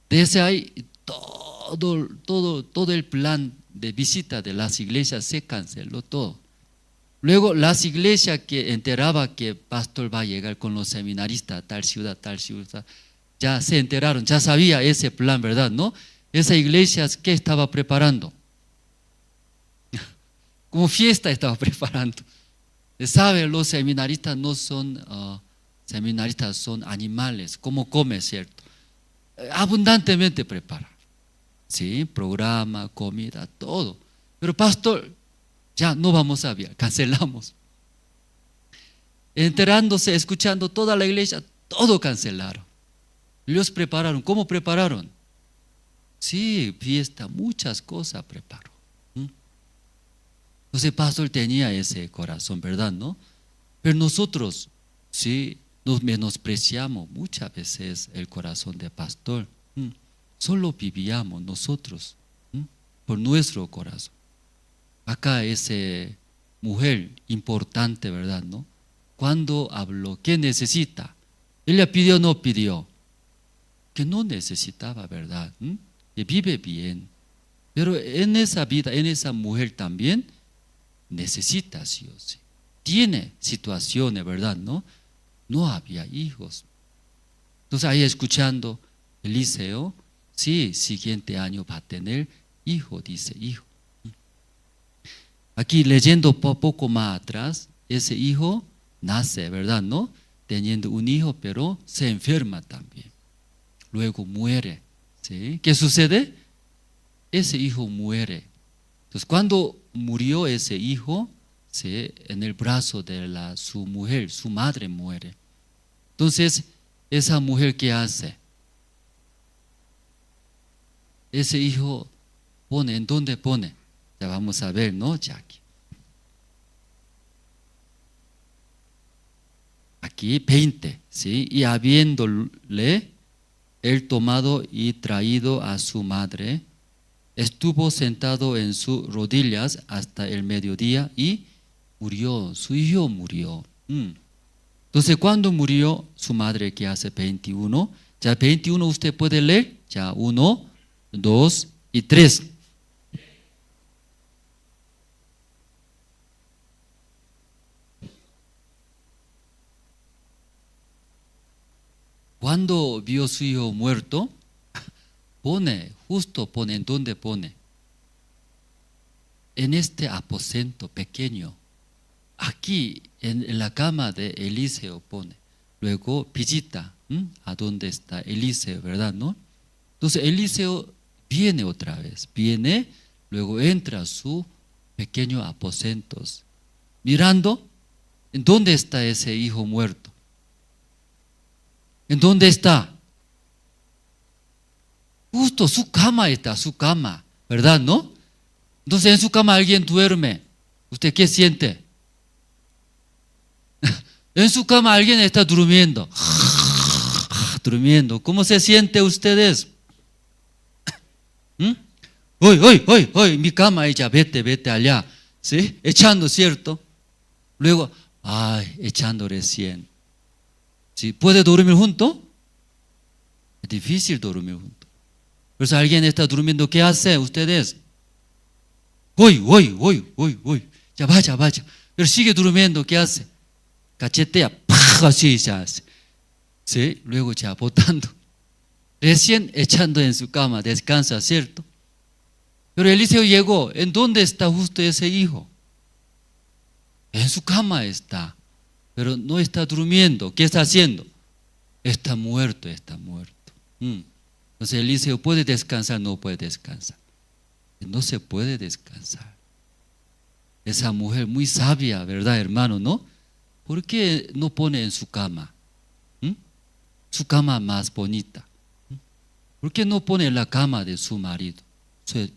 Desde ahí, todo el plan de visita de las iglesias se canceló todo. Luego las iglesias que enteraba que pastor va a llegar con los seminaristas a tal ciudad, ya se enteraron, ya sabía ese plan, ¿verdad? ¿No? Esa iglesia, ¿qué estaba preparando? Como fiesta estaba preparando. ¿Sabe? Los seminaristas no son seminaristas, son animales, como come, ¿cierto? Abundantemente preparan. Sí, programa, comida, todo. Pero pastor, ya no vamos a viajar, cancelamos. Enterándose, escuchando toda la iglesia, todo cancelaron. Ellos prepararon, ¿cómo prepararon? Sí, fiesta, muchas cosas preparó. Entonces el pastor tenía ese corazón, ¿verdad? ¿No? Pero nosotros, sí, nos menospreciamos muchas veces el corazón del pastor. Solo vivíamos nosotros por nuestro corazón. Acá esa mujer importante, ¿verdad? ¿No? Cuando habló, ¿qué necesita? Ella pidió o no pidió. Que no necesitaba, ¿verdad? Que vive bien. Pero en esa vida, en esa mujer también, necesita sí o sí. Tiene situaciones, ¿verdad? ¿No? No había hijos. Entonces ahí escuchando Eliseo, sí, siguiente año va a tener hijo, dice hijo. Aquí leyendo poco más atrás, ese hijo nace, ¿verdad? ¿No? Teniendo un hijo, pero se enferma también. Luego muere. ¿Sí? ¿Qué sucede? Ese hijo muere. Entonces, cuando murió ese hijo, ¿sí? En el brazo de su mujer, su madre muere. Entonces, esa mujer, ¿qué hace? Ese hijo pone, ¿en dónde pone? Ya vamos a ver, ¿no, Jackie? Aquí 20, ¿sí? Y habiéndole él tomado y traído a su madre, estuvo sentado en sus rodillas hasta el mediodía y murió, su hijo murió. Entonces, cuando murió su madre, ¿qué hace? 21. Ya 21 usted puede leer, ya 1, 2 y 3. Cuando vio su hijo muerto, justo pone, ¿en dónde pone? En este aposento pequeño. Aquí, en la cama de Eliseo pone. Luego visita, a dónde está Eliseo, ¿verdad? ¿No? Entonces Eliseo viene otra vez, luego entra a su pequeño aposento, mirando, ¿en dónde está ese hijo muerto? ¿En dónde está? Justo su cama está, su cama, ¿verdad? ¿No? Entonces en su cama alguien duerme. ¿Usted qué siente? En su cama alguien está durmiendo. Durmiendo. ¿Cómo se siente ustedes? Hoy, mi cama, ella, vete allá. ¿Sí? Echando, ¿cierto? Luego, echando recién. ¿Sí? ¿Puede dormir junto? Es difícil dormir junto. Pero si alguien está durmiendo, ¿qué hace ustedes? Hoy. Ya vaya. Pero sigue durmiendo, ¿qué hace? Cachetea, así se hace. ¿Sí? Luego ya botando. Recién echando en su cama, descansa, ¿cierto? Pero Eliseo llegó. ¿En dónde está justo ese hijo? En su cama está. pero no está durmiendo. ¿Qué está haciendo? Está muerto, está muerto. Entonces Eliseo puede descansar, no puede descansar. No se puede descansar. Esa mujer muy sabia, ¿verdad, hermano? ¿No? ¿Por qué no pone en su cama? Su cama más bonita. ¿Por qué no pone en la cama de su marido?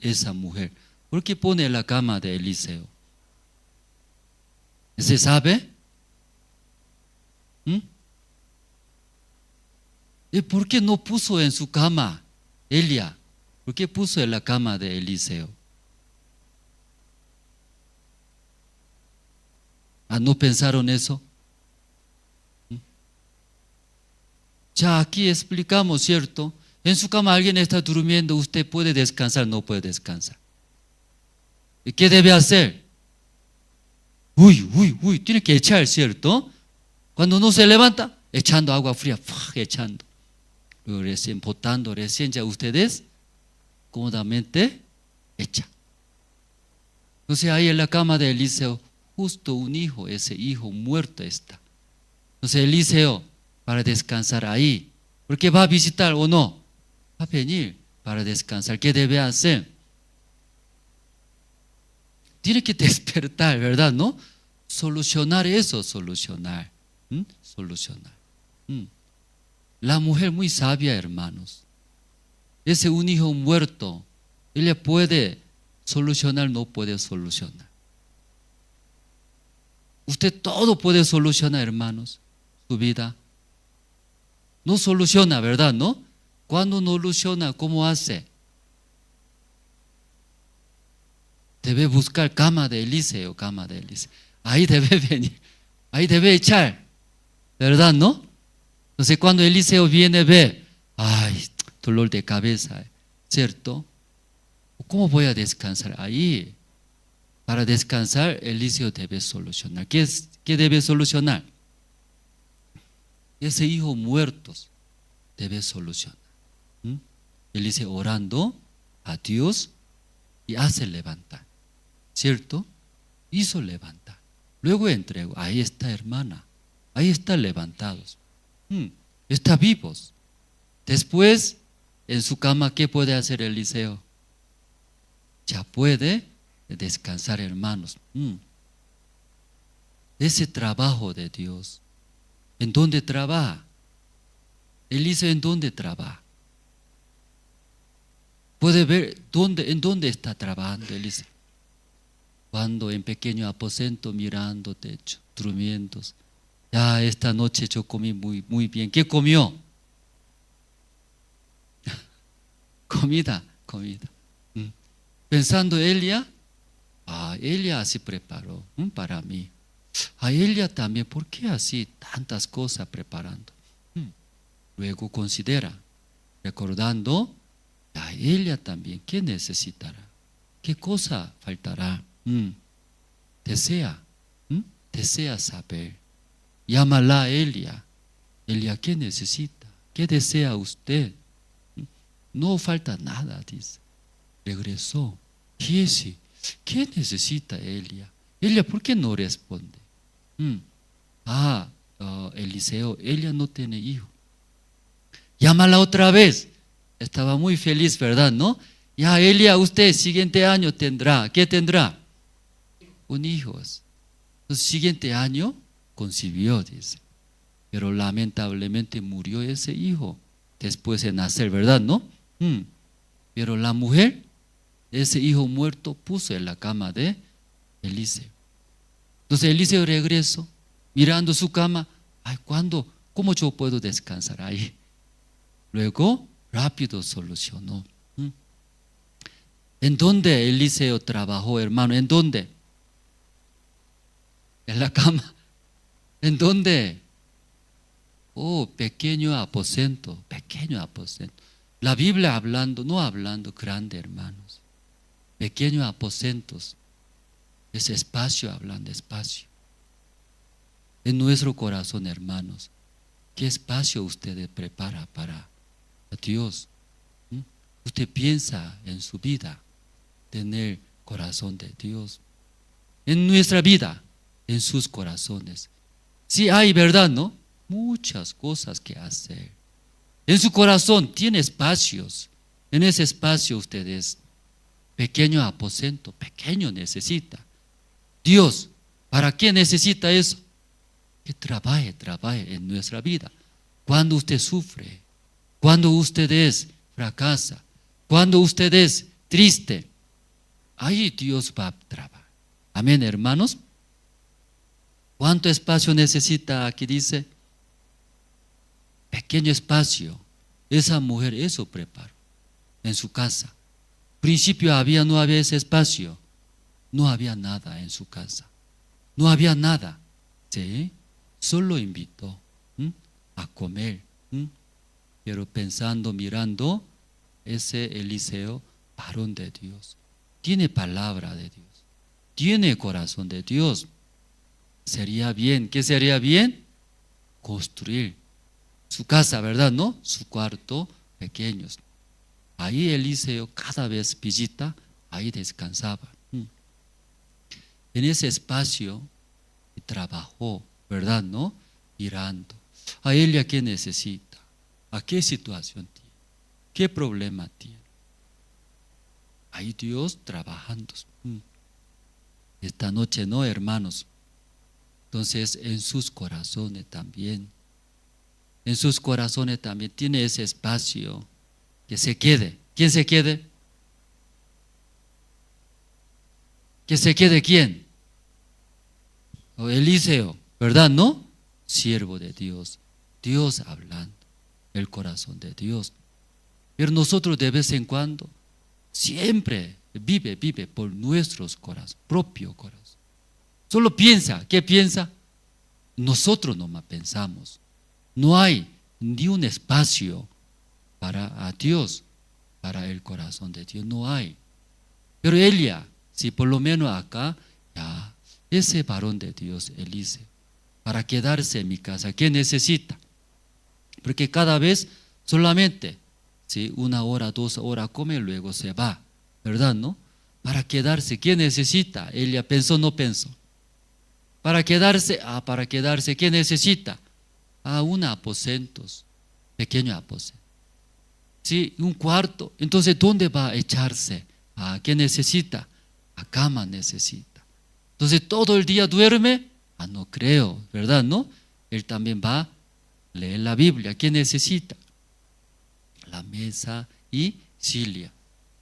Esa mujer. ¿Por qué pone en la cama de Eliseo? ¿Se sabe? ¿Y por qué no puso en su cama Elia? ¿Por qué puso en la cama de Eliseo? ¿No pensaron eso? Ya aquí explicamos, ¿cierto? En su cama alguien está durmiendo, usted puede descansar, no puede descansar. ¿Y qué debe hacer? Tiene que echar, ¿cierto? Cuando no se levanta, echando agua fría, echando. Luego recién botando, recién ya ustedes cómodamente echa. Entonces ahí en la cama de Eliseo, justo un hijo, ese hijo muerto está. Entonces Eliseo, para descansar ahí, porque va a visitar o no, va a venir para descansar. ¿Qué debe hacer? Tiene que despertar, ¿verdad? ¿No? Solucionar eso, solucionar. Solucionar. La mujer muy sabia, hermanos. Ese un hijo muerto, ella puede solucionar, no puede solucionar. Usted todo puede solucionar, hermanos, su vida. No soluciona, ¿verdad? ¿No? Cuando no soluciona, ¿cómo hace? Debe buscar cama de Eliseo, cama de Eliseo. Ahí debe venir, ahí debe echar, ¿verdad? ¿No? Entonces cuando Eliseo viene, ve, dolor de cabeza, ¿cierto? ¿Cómo voy a descansar? Ahí, para descansar, Eliseo debe solucionar. ¿Qué debe solucionar? Ese hijo muerto debe solucionar. Eliseo orando a Dios y hace levantar, ¿cierto? Hizo levantar. Luego entregó. Ahí está, hermana. Ahí está levantados. Está vivos. Después, en su cama, ¿qué puede hacer Eliseo? Ya puede descansar, hermanos. Ese trabajo de Dios. ¿En dónde trabaja? Eliseo, ¿en dónde trabaja? Puede ver en dónde está trabajando Eliseo. Cuando en pequeño aposento mirando techo, durmiendo. Ya esta noche yo comí muy bien. ¿Qué comió? Comida. Pensando Elia, Elia así preparó para mí. A Elia también, ¿por qué así tantas cosas preparando? Luego considera, recordando, a Elia también, ¿qué necesitará? ¿Qué cosa faltará? Desea saber. Llámala a Elia. Elia, ¿qué necesita? ¿Qué desea usted? No falta nada, dice. Regresó. ¿Qué necesita Elia? Elia, ¿por qué no responde? Eliseo, Elia no tiene hijo. Llámala otra vez. Estaba muy feliz, ¿verdad? ¿No? Ya, Elia, usted siguiente año tendrá. ¿Qué tendrá? Un hijo. El siguiente año concibió, dice. Pero lamentablemente murió ese hijo después de nacer, ¿verdad? ¿No? Pero la mujer, ese hijo muerto, puso en la cama de Eliseo. Entonces Eliseo regresó, mirando su cama. ¿Cómo yo puedo descansar ahí? Luego, rápido solucionó. ¿En dónde Eliseo trabajó, hermano? ¿En dónde? En la cama. ¿En dónde? Pequeño aposento. La Biblia no hablando grande, hermanos. Pequeños aposentos. Es espacio, hablando espacio. En nuestro corazón, hermanos, ¿qué espacio usted prepara para Dios? Usted piensa en su vida, tener corazón de Dios. En nuestra vida, en sus corazones, Sí hay, ¿verdad, no? Muchas cosas que hacer. En su corazón tiene espacios. En ese espacio ustedes, pequeño aposento, pequeño necesita. Dios, ¿para qué necesita eso? Que trabaje en nuestra vida. Cuando usted sufre, cuando usted fracasa, cuando usted es triste, ahí Dios va a trabajar. Amén, hermanos. ¿Cuánto espacio necesita? Aquí dice, pequeño espacio. Esa mujer eso preparó en su casa. Principio no había ese espacio. No había nada en su casa. No había nada. ¿Sí? Solo invitó a comer. Pero pensando, mirando, ese Eliseo, varón de Dios, tiene palabra de Dios, tiene corazón de Dios. Sería bien, ¿qué sería bien? Construir su casa, ¿verdad? ¿No? Su cuarto pequeños. Ahí Eliseo cada vez visita, ahí descansaba. En ese espacio trabajó, ¿verdad? ¿No? Mirando. A ella qué necesita, a qué situación tiene, qué problema tiene. Ahí Dios trabajando. Esta noche, ¿no, hermanos? Entonces, en sus corazones también. En sus corazones también tiene ese espacio que se quede. ¿Quién se quede? ¿Que se quede quién? O Eliseo, ¿verdad? ¿No? Siervo de Dios. Dios hablando. El corazón de Dios. Pero nosotros de vez en cuando, siempre vive por nuestros corazones, propio corazón. Solo piensa, ¿qué piensa? Nosotros nomás pensamos. No hay ni un espacio para a Dios, para el corazón de Dios, no hay. Pero ella, si por lo menos acá, ya, ese varón de Dios, Eliseo, para quedarse en mi casa, ¿qué necesita? Porque cada vez solamente, ¿sí? 1 hora, 2 horas come, luego se va, ¿verdad, no? Para quedarse, ¿qué necesita? Ella pensó, no pensó. Para quedarse, ¿qué necesita? Un aposentos, pequeño aposento. Sí, un cuarto. Entonces, ¿dónde va a echarse? ¿Qué necesita? A cama necesita. Entonces, ¿todo el día duerme? No creo, ¿verdad? ¿No? Él también va a leer la Biblia. ¿Qué necesita? La mesa y silla.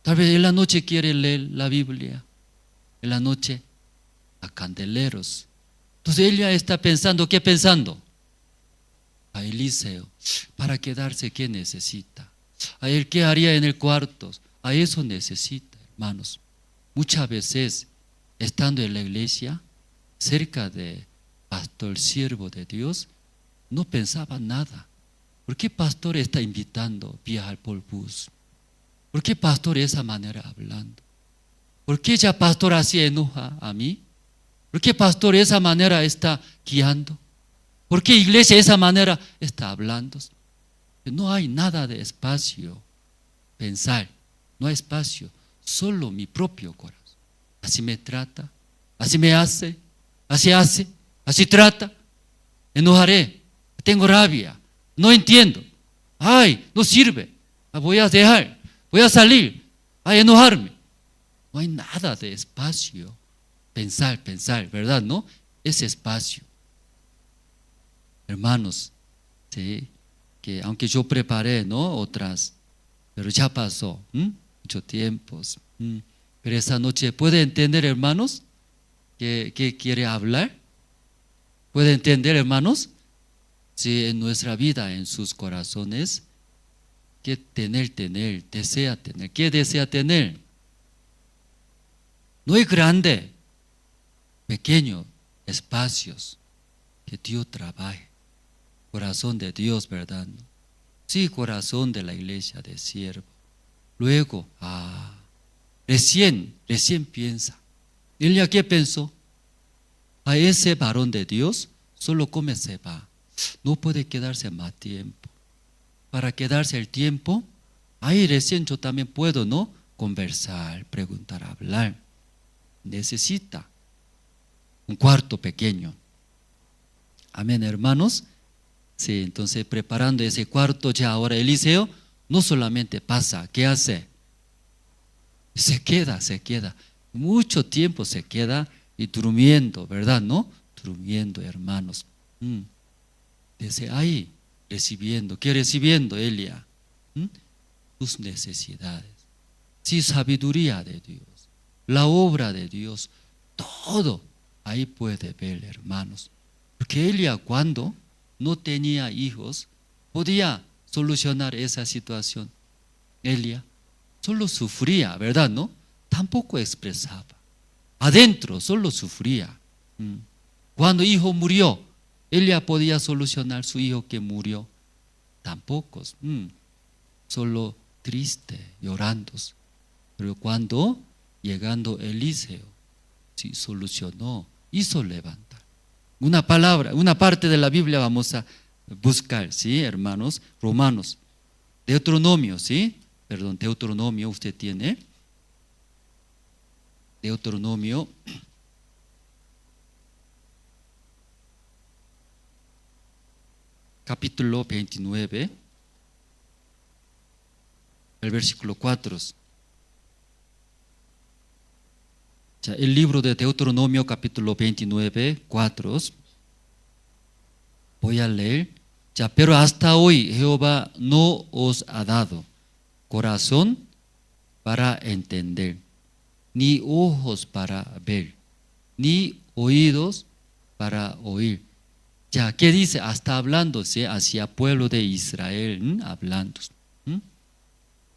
Tal vez en la noche quiere leer la Biblia. En la noche, a candeleros. Entonces ella está pensando, ¿qué pensando? A Eliseo, para quedarse, ¿qué necesita? A él, ¿qué haría en el cuarto? A eso necesita, hermanos. Muchas veces, estando en la iglesia, cerca de pastor, siervo de Dios, no pensaba nada. ¿Por qué pastor está invitando a viajar por bus? ¿Por qué pastor de esa manera hablando? ¿Por qué ya pastor así enoja a mí? ¿Por qué pastor de esa manera está guiando? ¿Por qué iglesia de esa manera está hablando? No hay nada de espacio. Pensar, no hay espacio. Solo mi propio corazón. Así me trata, así me hace, así trata. Enojaré, tengo rabia, no entiendo. Ay, no sirve. Voy a dejar, voy a salir, a enojarme. No hay nada de espacio. Pensar, ¿verdad? ¿No? Ese espacio. Hermanos, ¿sí? Que aunque yo preparé, ¿no? Otras, pero ya pasó, mucho tiempo. Pero esa noche, ¿puede entender, hermanos? ¿Qué quiere hablar? ¿Puede entender, hermanos? Si en nuestra vida, en sus corazones, ¿qué desea tener? ¿Qué desea tener? No es grande, pequeño, espacios, que Dios trabaje. Corazón de Dios, ¿verdad? Sí, corazón de la iglesia de siervo. Luego, recién piensa. ¿Ella qué pensó? A ese varón de Dios solo come, se va. No puede quedarse más tiempo. Para quedarse el tiempo, ahí recién yo también puedo, ¿no? Conversar, preguntar, hablar. Necesita un cuarto pequeño. Amén, hermanos. Sí, entonces preparando ese cuarto, ya ahora Eliseo no solamente pasa, ¿qué hace? Se queda, mucho tiempo se queda y durmiendo, ¿verdad? ¿No? Durmiendo, hermanos. Desde ahí, recibiendo, ¿qué recibiendo, Elia? Tus necesidades. Sí, sabiduría de Dios, la obra de Dios, todo ahí puede ver, hermanos. Porque Elia, cuando no tenía hijos, podía solucionar esa situación. Elia solo sufría, ¿verdad? ¿No? Tampoco expresaba. Adentro solo sufría. Cuando hijo murió, Elia podía solucionar su hijo que murió. Tampoco. Solo triste, llorando. Pero cuando llegando Eliseo, sí solucionó, hizo levantar. Una palabra, una parte de la Biblia vamos a buscar, ¿sí, hermanos? Romanos, Deuteronomio, ¿sí? Perdón, Deuteronomio usted tiene. Deuteronomio. Capítulo 29, el versículo 4. El libro de Deuteronomio capítulo 29, 4. Voy a leer. Pero hasta hoy Jehová no os ha dado corazón para entender, ni ojos para ver, ni oídos para oír. ¿Qué dice? Hasta hablándose hacia pueblo de Israel, hablando.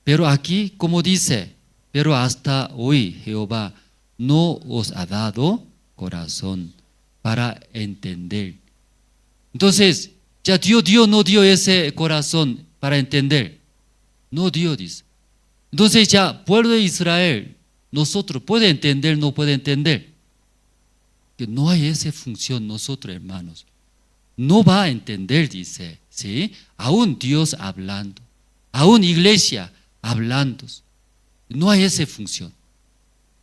Pero aquí, como dice, pero hasta hoy Jehová no os ha dado corazón para entender. Entonces, Dios no dio ese corazón para entender. No dio, dice. Entonces pueblo de Israel, nosotros puede entender, no puede entender. Que no hay esa función nosotros, hermanos. No va a entender, dice, ¿sí? Aún Dios hablando, aún iglesia hablando. No hay esa función.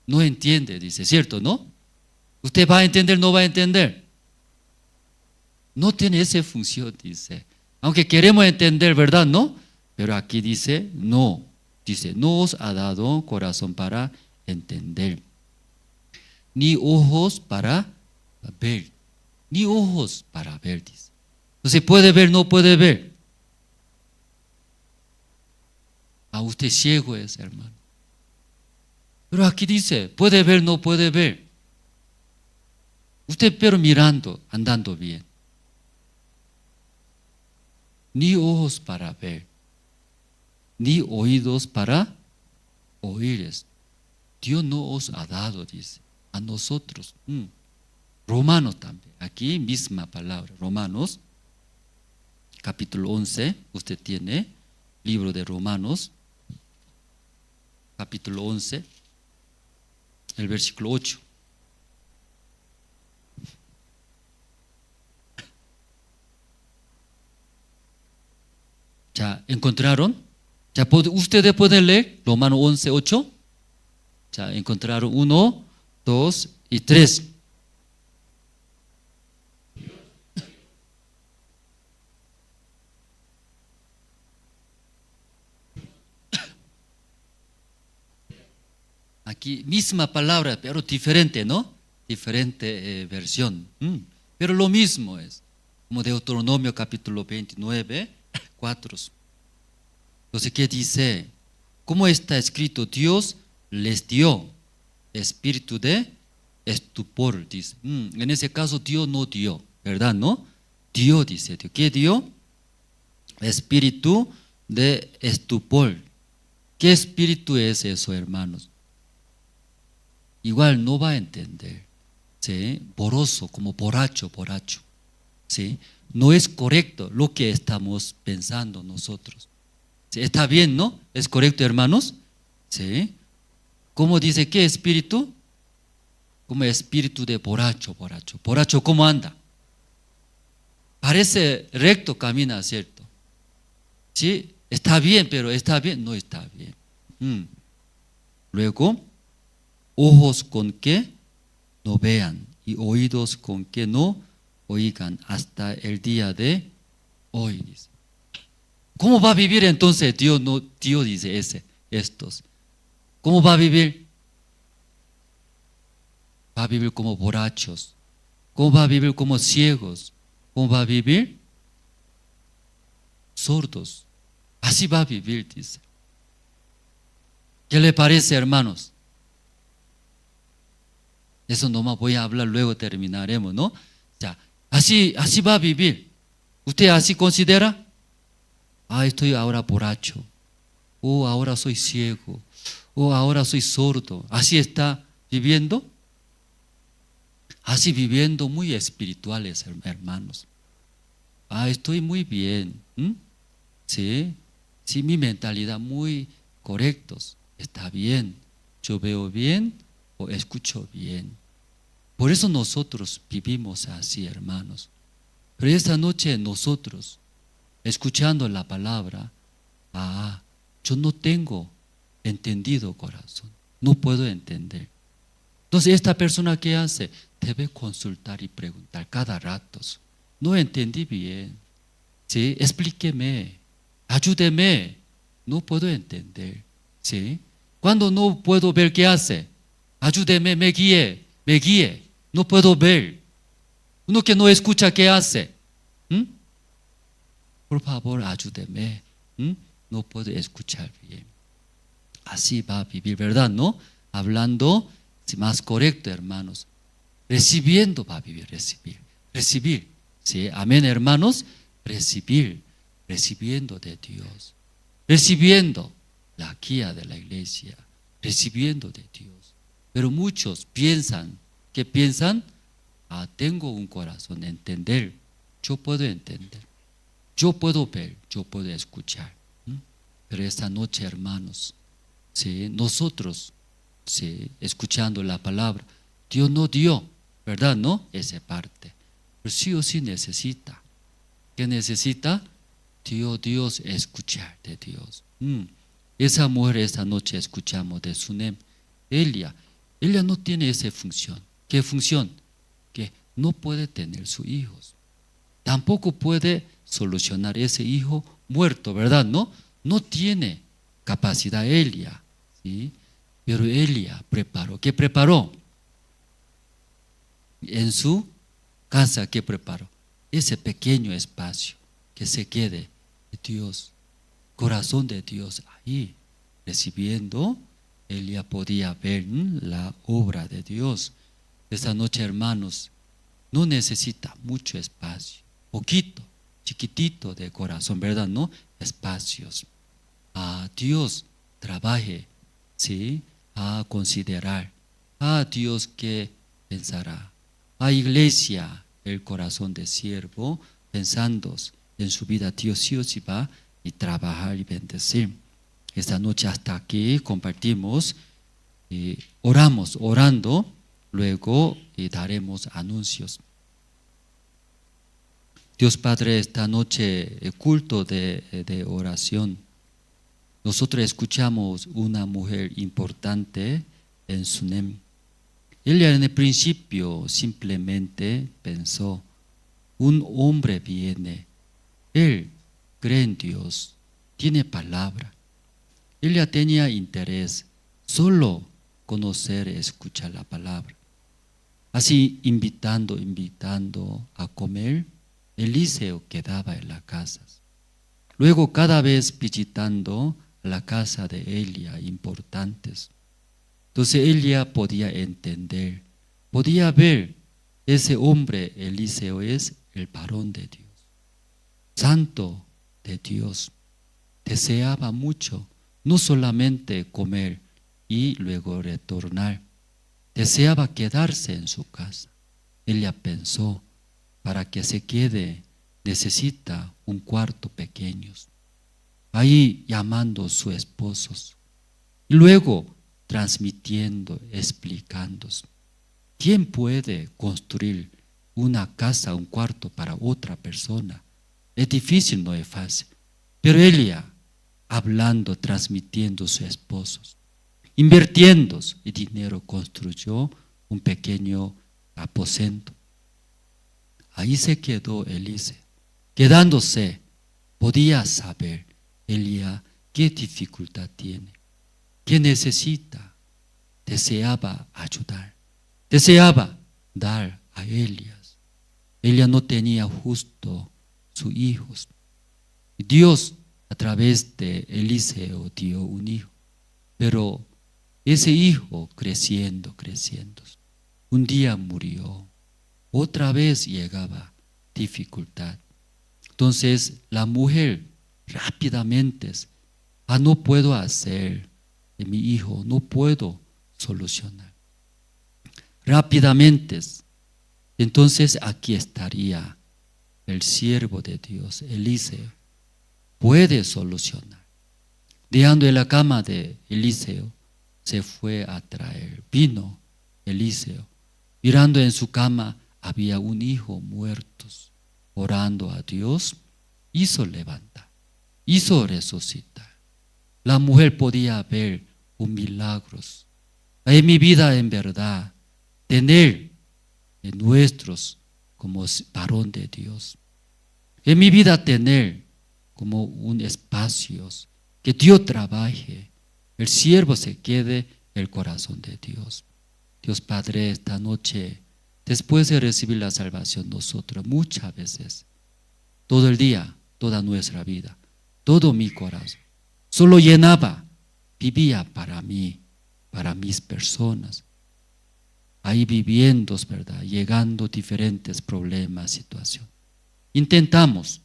No entiende, dice, ¿cierto, no? ¿Usted va a entender, no va a entender? No tiene esa función, dice. Aunque queremos entender, ¿verdad? ¿No? Pero aquí dice, no. Dice, no os ha dado corazón para entender, ni ojos para ver. Ni ojos para ver, dice. Entonces, ¿puede ver, no puede ver? Usted ciego es, hermano. Pero aquí dice, puede ver, no puede ver. Usted pero mirando, andando bien. Ni ojos para ver, ni oídos para oír. Dios no os ha dado, dice, a nosotros. Romanos también, aquí misma palabra, Romanos, capítulo 11, usted tiene, libro de Romanos, capítulo 11, el versículo 8. ¿Encontraron? Ustedes pueden leer Romanos 11, 8. Encontraron 1, 2 y 3. Aquí misma palabra, pero diferente, ¿no? Diferente versión. Pero lo mismo es. Como Deuteronomio capítulo 29, 4. Entonces, ¿qué dice? ¿Cómo está escrito? Dios les dio espíritu de estupor, dice. En ese caso Dios no dio, ¿verdad? ¿No? Dio, dice. ¿Qué dio? Espíritu de estupor. ¿Qué espíritu es eso, hermanos? Igual no va a entender, ¿sí? Borroso, como borracho, ¿sí? No es correcto lo que estamos pensando nosotros. ¿Sí? Está bien, ¿no? ¿Es correcto, hermanos? ¿Sí? ¿Cómo dice qué espíritu? Como espíritu de borracho. ¿Borracho cómo anda? Parece recto camina, ¿cierto? ¿Sí? Está bien, pero ¿está bien? No está bien. Luego, ojos con que no vean y oídos con que no oigan, hasta el día de hoy, dice. ¿Cómo va a vivir entonces Dios? No, Dios dice estos. ¿Cómo va a vivir? Va a vivir como borrachos. ¿Cómo va a vivir como ciegos? ¿Cómo va a vivir? Sordos. Así va a vivir, dice. ¿Qué le parece, hermanos? Eso nomás voy a hablar, luego terminaremos, ¿no? O sea, así va a vivir. ¿Usted así considera? Estoy ahora borracho. Ahora soy ciego. Ahora soy sordo. ¿Así está viviendo? Así viviendo muy espirituales, hermanos. Estoy muy bien. Sí, mi mentalidad muy correctos. Está bien. Yo veo bien o escucho bien. Por eso nosotros vivimos así, hermanos. Pero esta noche nosotros, escuchando la palabra, yo no tengo entendido corazón, no puedo entender. Entonces esta persona, ¿qué hace? Debe consultar y preguntar cada rato. No entendí bien, ¿sí? Explíqueme, ayúdeme, no puedo entender, ¿sí? Cuando no puedo ver, ¿qué hace? Ayúdeme, me guíe, no puedo ver. Uno que no escucha, ¿qué hace? Por favor, ayúdeme, no puedo escuchar bien. Así va a vivir, ¿verdad? ¿No? Hablando más correcto, hermanos. Recibiendo va a vivir, recibir. ¿Sí? Amén, hermanos. Recibiendo de Dios. Recibiendo la guía de la iglesia. Recibiendo de Dios. Pero muchos piensan, ¿qué piensan? Tengo un corazón, entender. Yo puedo entender. Yo puedo ver, yo puedo escuchar. Pero esta noche, hermanos, ¿sí? Nosotros, ¿sí? Escuchando la palabra, Dios no dio, ¿verdad? ¿No? Esa parte. Pero sí o sí necesita. ¿Qué necesita? Dios escuchar de Dios. Esa mujer esta noche escuchamos de Sunem. Ella no tiene esa función. ¿Qué función? Que no puede tener sus hijos. Tampoco puede solucionar ese hijo muerto, ¿verdad? No tiene capacidad ella, ¿sí? Pero ella preparó. ¿Qué preparó? En su casa, ¿qué preparó? Ese pequeño espacio que se quede de Dios, corazón de Dios ahí, recibiendo. Ella podía ver la obra de Dios. Esta noche, hermanos, no necesita mucho espacio, poquito, chiquitito de corazón, ¿verdad? ¿No? Espacios. Dios trabaje, ¿sí? Considerar. Dios que pensará. Iglesia, el corazón de siervo, pensando en su vida, Dios sí o sí va y trabajar y bendecir. Esta noche hasta aquí compartimos, orando, luego daremos anuncios. Dios Padre, esta noche culto de oración. Nosotros escuchamos una mujer importante en Sunem. Ella en el principio simplemente pensó, un hombre viene, él cree en Dios, tiene palabra. Ella tenía interés solo conocer y escuchar la palabra. Así invitando a comer, Eliseo quedaba en las casas. Luego cada vez visitando la casa de Elia importantes. Entonces ella podía entender, podía ver, ese hombre Eliseo es el varón de Dios, santo de Dios. Deseaba mucho, no solamente comer y luego retornar, deseaba quedarse en su casa. Ella pensó, para que se quede necesita un cuarto pequeño. Ahí llamando a sus esposos. Y luego transmitiendo, explicando. ¿Quién puede construir una casa, un cuarto para otra persona? Es difícil, no es fácil. Pero ella, hablando, transmitiendo a sus esposos, invirtiendo el dinero, construyó un pequeño aposento. Ahí se quedó Eliseo. Quedándose, podía saber Elías qué dificultad tiene, qué necesita. Deseaba ayudar, deseaba dar a Elías. Elías no tenía justo sus hijos. Dios a través de Eliseo dio un hijo, pero ese hijo creciendo, un día murió, otra vez llegaba dificultad. Entonces la mujer rápidamente, no puedo hacer de mi hijo, no puedo solucionar. Rápidamente, entonces aquí estaría el siervo de Dios, Eliseo, puede solucionar. Dejando en la cama de Eliseo, se fue a traer. Vino Eliseo, mirando en su cama, había un hijo muerto. Orando a Dios, hizo levantar, hizo resucitar. La mujer podía ver un milagro. En mi vida, en verdad, tener en nuestros como varón de Dios. En mi vida, tener como un espacio que Dios trabaje, el siervo se quede el corazón de Dios. Dios Padre, esta noche, después de recibir la salvación, nosotros muchas veces, todo el día, toda nuestra vida, todo mi corazón, solo llenaba, vivía para mí, para mis personas. Ahí viviendo, ¿verdad? Llegando diferentes problemas, situaciones. Intentamos,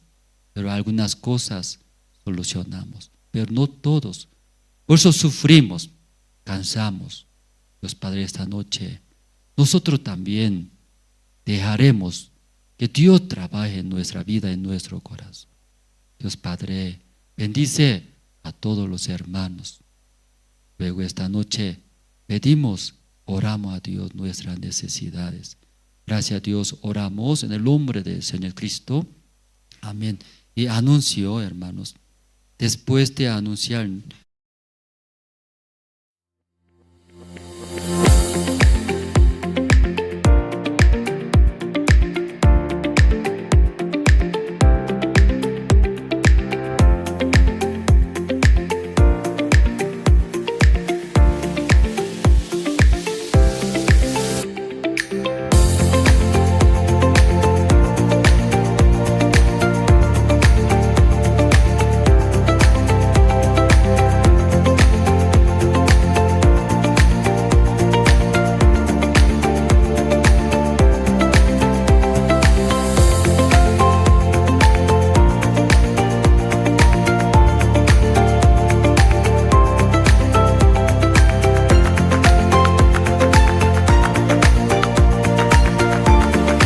pero algunas cosas solucionamos, pero no todos. Por eso sufrimos, cansamos. Dios Padre, esta noche, nosotros también dejaremos que Dios trabaje en nuestra vida, en nuestro corazón. Dios Padre, bendice a todos los hermanos. Luego esta noche pedimos, oramos a Dios nuestras necesidades. Gracias a Dios, oramos en el nombre del Señor Cristo. Amén. Y anuncio, hermanos, después de anunciar